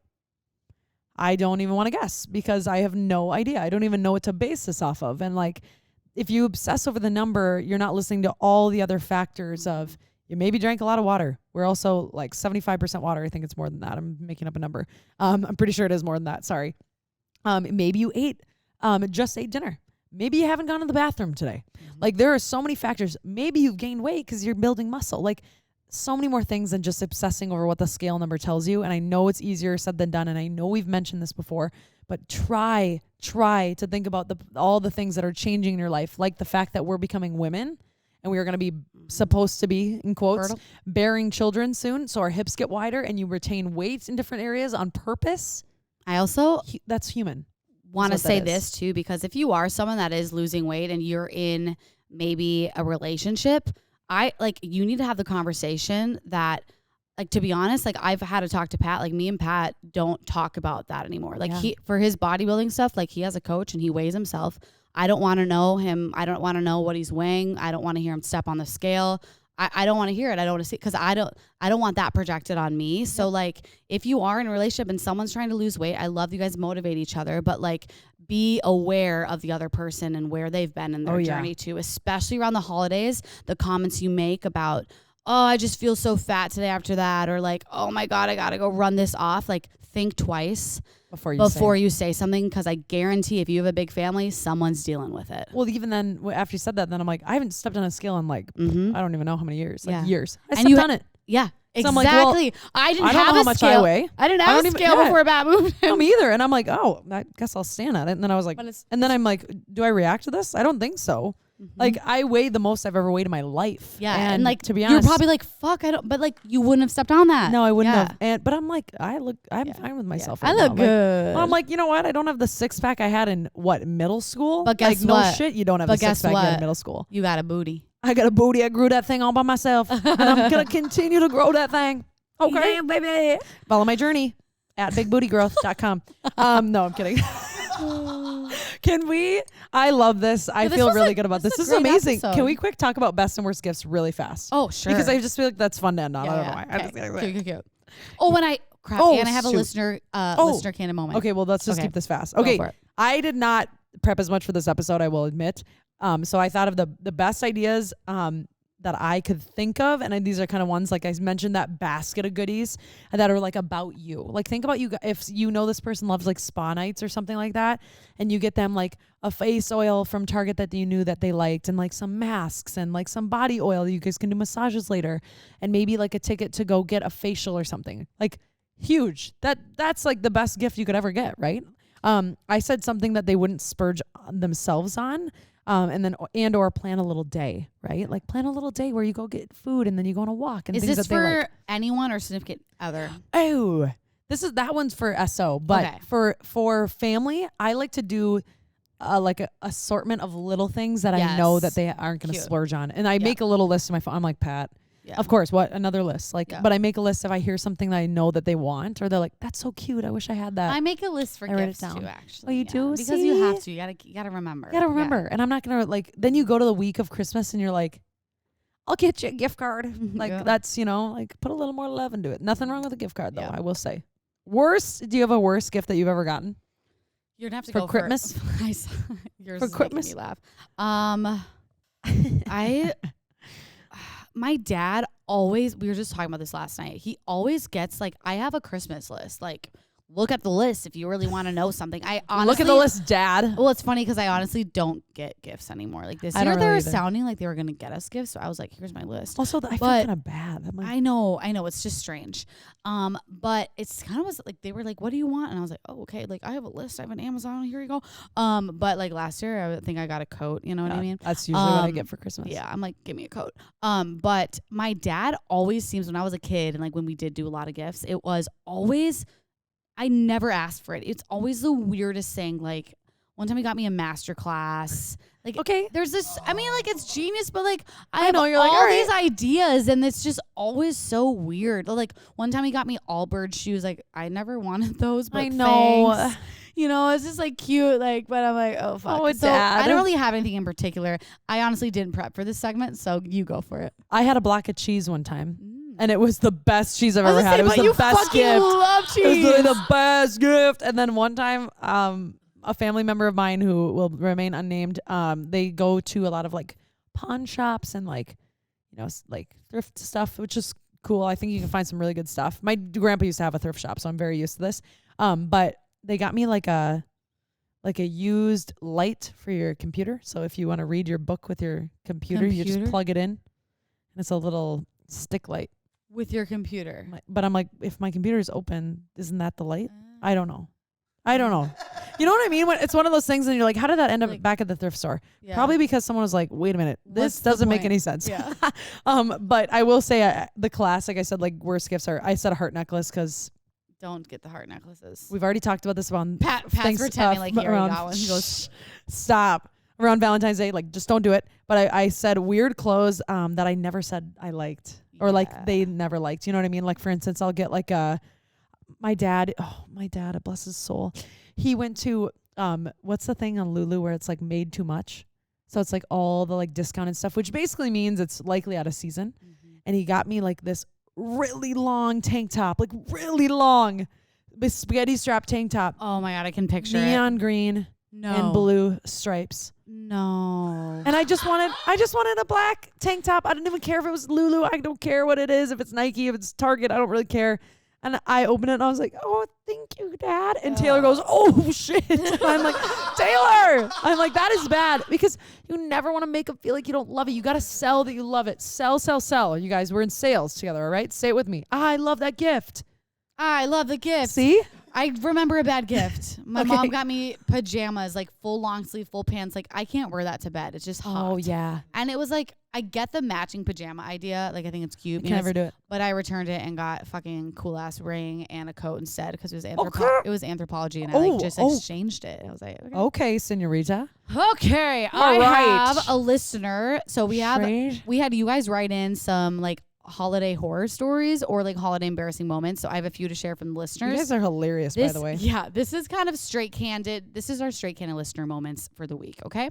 I don't even want to guess because I have no idea. I don't even know what to base this off of. And like if you obsess over the number, you're not listening to all the other factors of, you maybe drank a lot of water. We're also like 75% water. I think it's more than that. I'm making up a number. I'm pretty sure it is more than that. Sorry. Maybe you just ate dinner. maybe you haven't gone to the bathroom today. Like there are so many factors. Maybe you've gained weight because you're building muscle. Like so many more things than just obsessing over what the scale number tells you. And I know it's easier said than done. And I know we've mentioned this before, but try to think about all the things that are changing in your life. Like the fact that we're becoming women and we are going to be supposed to be, in quotes, Fertile. bearing children soon. So our hips get wider and you retain weight in different areas on purpose. I also That's human. want to what that say is. this too, because if you are someone that is losing weight and you're in maybe a relationship, you need to have the conversation that, like, to be honest, like I've had to talk to Pat, like me and Pat don't talk about that anymore. Like for his bodybuilding stuff, like he has a coach and he weighs himself. I don't want to know him. I don't want to know what he's weighing. I don't want to hear him step on the scale. I don't want to hear it. I don't want to see, because I don't want that projected on me. So like if you are in a relationship and someone's trying to lose weight, I love you guys motivate each other, but like be aware of the other person and where they've been in their journey too, especially around the holidays. The comments you make about, oh, I just feel so fat today after that, or like, oh my God, I got to go run this off. Like think twice before you say something, because I guarantee if you have a big family, someone's dealing with it. Well, even then, after you said that, then I'm like, I haven't stepped on a scale in like, I don't even know how many years. Like years. I stepped on it. Yeah, So exactly. I'm like, well, I didn't I don't have know a how much scale. I weigh. I didn't have a scale before Bat moved No, him. me either. And I'm like, oh, I guess I'll stand at it. And then I was like, and then I'm like, do I react to this? I don't think so. Like I weighed the most I've ever weighed in my life. Yeah, and like to be honest, you're probably like, fuck, I don't. But like you wouldn't have stepped on that. no, I wouldn't have. But I'm like, I'm fine with myself. I right look now. good. I'm like, you know what? I don't have the six pack I had in middle school. But guess like, no what? shit, you don't have But the six guess pack you had what? in middle school. You got a booty. I got a booty. I grew that thing all by myself, and I'm gonna continue to grow that thing. Okay, Yeah, baby. follow my journey at bigbootygrowth.com. No, I'm kidding. Can we? I love this. I this feel was really a- good about this. this This was is a great amazing. episode. Can we quick talk about best and worst gifts really fast? Oh, sure. Because I just feel like that's fun to end on. I don't know why. I Okay. just- Cute. Oh, when I crap, Oh, and I have a shoot. listener Candid moment. Okay, well, let's just Okay. keep this fast. Go Okay, for it. I did not prep as much for this episode, I will admit. So I thought of the best ideas that I could think of, and these are kind of ones like I mentioned, that basket of goodies that are like about you. Like think about you if you know this person loves like spa nights or something like that, and you get them like a face oil from Target that you knew that they liked, and like some masks and like some body oil. You guys can do massages later, and maybe like a ticket to go get a facial or something. Like huge. That's like the best gift you could ever get, right? I said something that they wouldn't splurge on themselves on. And or plan a little day, right? Like plan a little day where you go get food and then you go on a walk and Is things this that they for like. anyone or significant other? Oh, that one's for SO, but Okay. for family, I like to do like a assortment of little things that I know that Yes. they aren't going to Cute. splurge on, and I make a little list in my phone. I'm like, Pat. Yeah. Of course, what another list? Like, Yeah. but I make a list if I hear something that I know that they want, or they're like, "That's so cute. I wish I had that." I make a list for I write it gifts down. too, actually. Oh, you do? Because you have See? to. You gotta remember. You gotta remember, and I'm not gonna like. Then you go to the week of Christmas, and you're like, "I'll get you a gift card." Like Yeah. that's like put a little more love into it. Nothing wrong with a gift card though. Yeah. I will say. Worst? Do you have a worst gift that you've ever gotten? You're gonna have to For go Christmas? For, yours For is Christmas? making me laugh. My dad always. We were just talking about this last night. He always gets like, I have a Christmas list. Like, look at the list if you really want to know something. I honestly Look at the list, Dad. Well, it's funny because I honestly don't get gifts anymore. Like this I year, don't they really were either. sounding like they were gonna get us gifts. So I was like, here's my list. Also, I feel But- kind of bad. I'm like, I know, it's just strange. But it's kind of was like they were like, what do you want? And I was like, oh, okay. Like I have a list. I have an Amazon. Here you go. But like last year, I think I got a coat. You know what I mean? that's usually what I Um, get for Christmas. Yeah, I'm like, give me a coat. But my dad always seems, when I was a kid and like when we did do a lot of gifts, it was always, I never asked for it. It's always the weirdest thing. Like one time he got me a master class. Like, Okay. there's this, I mean, like it's genius, but like I have know, you're like, all all these ideas and it's just always so weird. Like one time he got me Allbirds shoes. Like I never wanted those, but I know. thanks. You know, it's just like cute, like, but I'm like, oh fuck. Oh, So Dad. I don't really have anything in particular. I honestly didn't prep for this segment, so you go for it. I had a block of cheese one time, and it was the best cheese I've I was ever gonna had. say, It was but the you best fucking gift. love It was cheese. literally the best gift. And then one time, a family member of mine who will remain unnamed, they go to a lot of like pawn shops and like, like thrift stuff, which is cool. I think you can find some really good stuff. My grandpa used to have a thrift shop, so I'm very used to this. But they got me like like a used light for your computer. So if you want to read your book with your computer, you just plug it in, and it's a little stick light with your computer. But I'm like, if my computer is open, isn't that the light? I don't know. You know what I mean? When it's one of those things, and you're like, how did that end up back at the thrift store? Yeah. Probably because someone was like, wait a minute, this doesn't make any sense. Yeah. But I will say the classic, I said like worst gifts are, I said a heart necklace because. Don't get the heart necklaces. We've already talked about this about Pat's pretending like he already got one. He goes, stop. Around Valentine's Day, like just don't do it. But I said weird clothes that I never said I liked or like they never liked. You know what I mean? Like for instance, I'll get like my dad, bless his soul. He went to what's the thing on Lulu where it's like made too much? So it's like all the like discounted stuff, which basically means it's likely out of season. Mm-hmm. And he got me like this really long tank top, like really long spaghetti strap tank top. Oh my God, I can picture neon green and blue stripes. No. And I just wanted a black tank top. I didn't even care if it was Lulu. I don't care what it is. If it's Nike, if it's Target, I don't really care. And I opened it and I was like, oh, thank you, Dad. And Taylor goes, oh, shit. And I'm like, Taylor. I'm like, that is bad because you never want to make them feel like you don't love it. You got to sell that you love it. Sell, sell, sell. You guys, we're in sales together, all right? Say it with me. I love that gift. I love the gift. See? I remember a bad gift. My mom got me pajamas, like full long sleeve, full pants. Like I can't wear that to bed. It's just hot. Oh, yeah. And it was like, I get the matching pajama idea. Like I think it's cute. I can never do it. But I returned it and got a fucking cool ass ring and a coat instead because it was it was anthropology and I like just exchanged it. I was like, okay, senorita. Okay, all right. have a listener. So we had you guys write in some like holiday horror stories or like holiday embarrassing moments. So I have a few to share from the listeners. You guys are hilarious, by the way. Yeah, this is kind of straight candid. This is our straight candid listener moments for the week. Okay,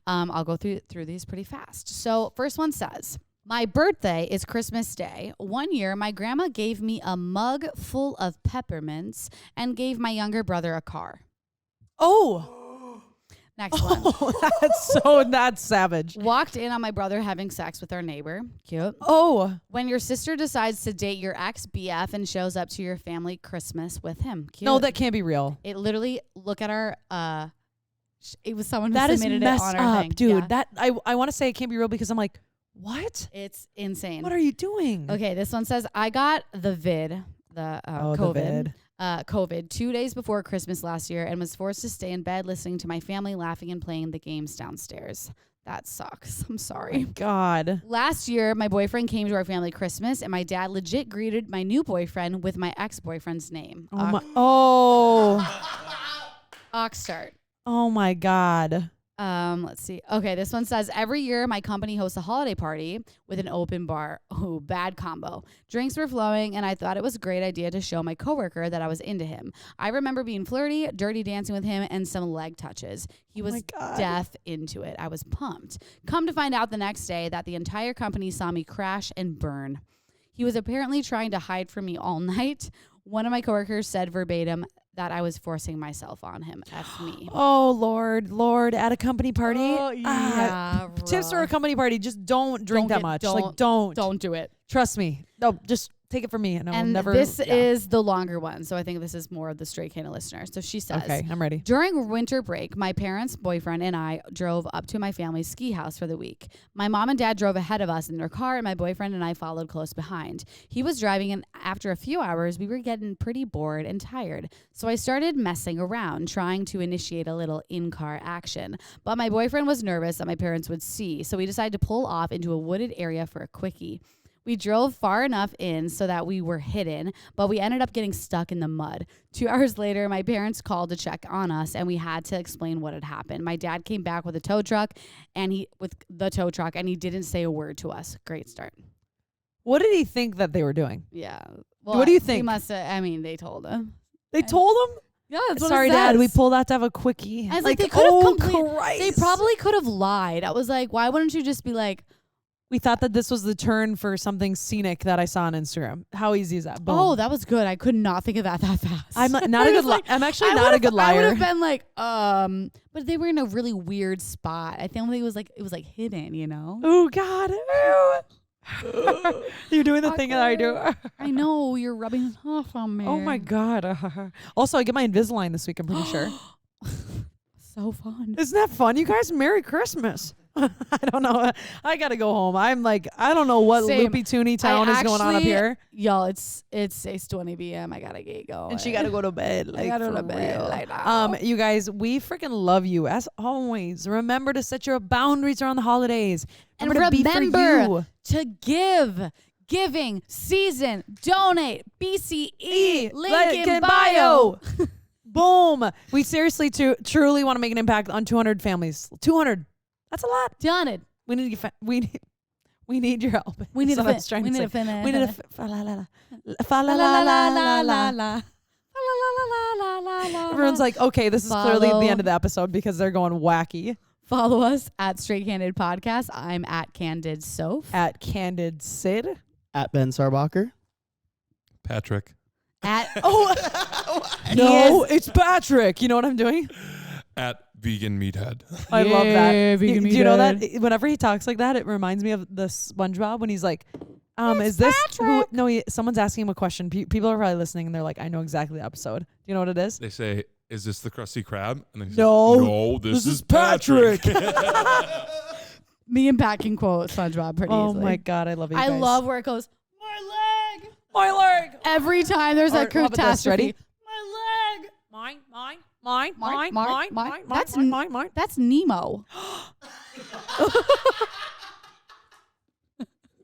I'll go through these pretty fast. So first one says, my birthday is Christmas Day. One year, my grandma gave me a mug full of peppermints and gave my younger brother a car. Oh. Next one. Oh, that's savage. Walked in on my brother having sex with our neighbor. Cute. Oh. When your sister decides to date your ex-BF and shows up to your family Christmas with him. Cute. No, that can't be real. It literally, look at our, it was someone who that submitted is it on our up, thing. Dude, yeah. that I want to say it can't be real because I'm like, what? It's insane. What are you doing? Okay, this one says, I got the vid, COVID. The vid. COVID 2 days before Christmas last year and was forced to stay in bed listening to my family laughing and playing the games downstairs. That sucks. I'm sorry. Oh God. Last year, my boyfriend came to our family Christmas and my dad legit greeted my new boyfriend with my ex-boyfriend's name. Oxstart. Oh my God. Let's see. Okay, this one says, every year my company hosts a holiday party with an open bar. Oh, bad combo. Drinks were flowing, and I thought it was a great idea to show my coworker that I was into him. I remember being flirty, dirty dancing with him, and some leg touches. He was deaf into it. I was pumped. Come to find out the next day that the entire company saw me crash and burn. He was apparently trying to hide from me all night. One of my coworkers said verbatim that I was forcing myself on him. F me. Oh, Lord, at a company party? Oh, yeah. Tips for a company party, just don't drink that much. Don't do it. Trust me. No, just take it from me. And I will never. This is the longer one. So I think this is more of the straight kind of listener. So she says, okay, I'm ready. During winter break, my parents' boyfriend and I drove up to my family's ski house for the week. My mom and dad drove ahead of us in their car and my boyfriend and I followed close behind. He was driving and after a few hours, we were getting pretty bored and tired. So I started messing around, trying to initiate a little in-car action. But my boyfriend was nervous that my parents would see. So we decided to pull off into a wooded area for a quickie. We drove far enough in so that we were hidden, but we ended up getting stuck in the mud. 2 hours later, my parents called to check on us, and we had to explain what had happened. My dad came back with a tow truck, and he didn't say a word to us. Great start. What did he think that they were doing? Yeah. Well, what do you think? He must have, they told him. They told him? Yeah, that's what Sorry, it says. Dad, we pulled out to have a quickie. I was like they could have They probably could have lied. I was like, why wouldn't you just be like, we thought that this was the turn for something scenic that I saw on Instagram. How easy is that? Boom. Oh, that was good. I could not think of that fast. I'm not a good liar. I'm actually not a good liar. I would have been like, but they were in a really weird spot. I think it was like hidden, you know? Oh God. You're doing the thing that I do. I know, you're rubbing it off on me. Oh my God. Also, I get my Invisalign this week, I'm pretty sure. so fun. Isn't that fun, you guys? Merry Christmas. I don't know. I gotta go home. I'm like, I don't know what Same. loopy toony town is going on up here. Y'all, it's 6:20 p.m. I gotta get going. And she gotta go to bed. Like, I gotta go to for bed. real. Like now. You guys, we freaking love you as always. Remember to set your boundaries around the holidays. And to be for you. to give. Giving season. Donate. BCE. Link in bio. Boom. We seriously truly want to make an impact on 200 families. 200. That's a lot. Done it. We need your help. We need That's to what I was trying We to need say. to finish. We need to fa la la la fa la la la la la la. Everyone's like, okay, this is clearly the end of the episode because they're going wacky. Follow us at Straight Candid Podcast. I'm at Candid Soph. At Candid Syd. At Ben Sarbacher. Patrick. At No, it's Patrick. You know what I'm doing? At Vegan Meathead. I love that. Vegan Do you know that? Meathead. Whenever he talks like that, it reminds me of the SpongeBob when he's like, is this who? No, someone's asking him a question. People are probably listening and they're like, I know exactly the episode. Do you know what it is? They say, is this the Krusty Krab? And then he No. says, no, this is Patrick. Me and Pat can quote SpongeBob pretty Oh easily. my God, I love you I guys. love where it goes, my leg. my leg. Every time there's a How about this? catastrophe. Ready? My leg. Mine. That's mine. That's Nemo.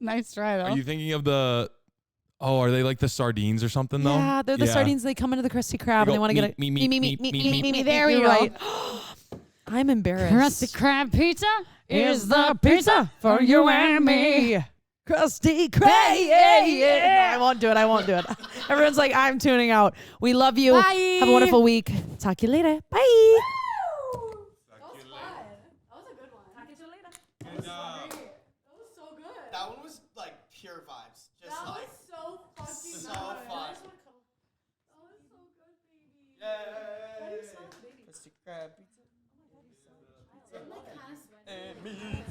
Nice try though. Are you thinking of the... Oh, are they like the sardines or something though? Yeah, they're the sardines. They come into the Krusty Krab and they want to get a me. There we You're go. right. I'm embarrassed. Krusty Krab pizza is the pizza for you and me. Krusty Krab. Yeah. I won't do it. Everyone's like, I'm tuning out. We love you. Bye. Have a wonderful week. Talk to you later. Bye. That was fun. That was a good one. Talk to you later. That was so good. That one was like pure vibes. Just That like was so fucking so good. fun. That was so good, baby. Yay. Krusty Krab pizza. I'm like kind of sweaty. And me.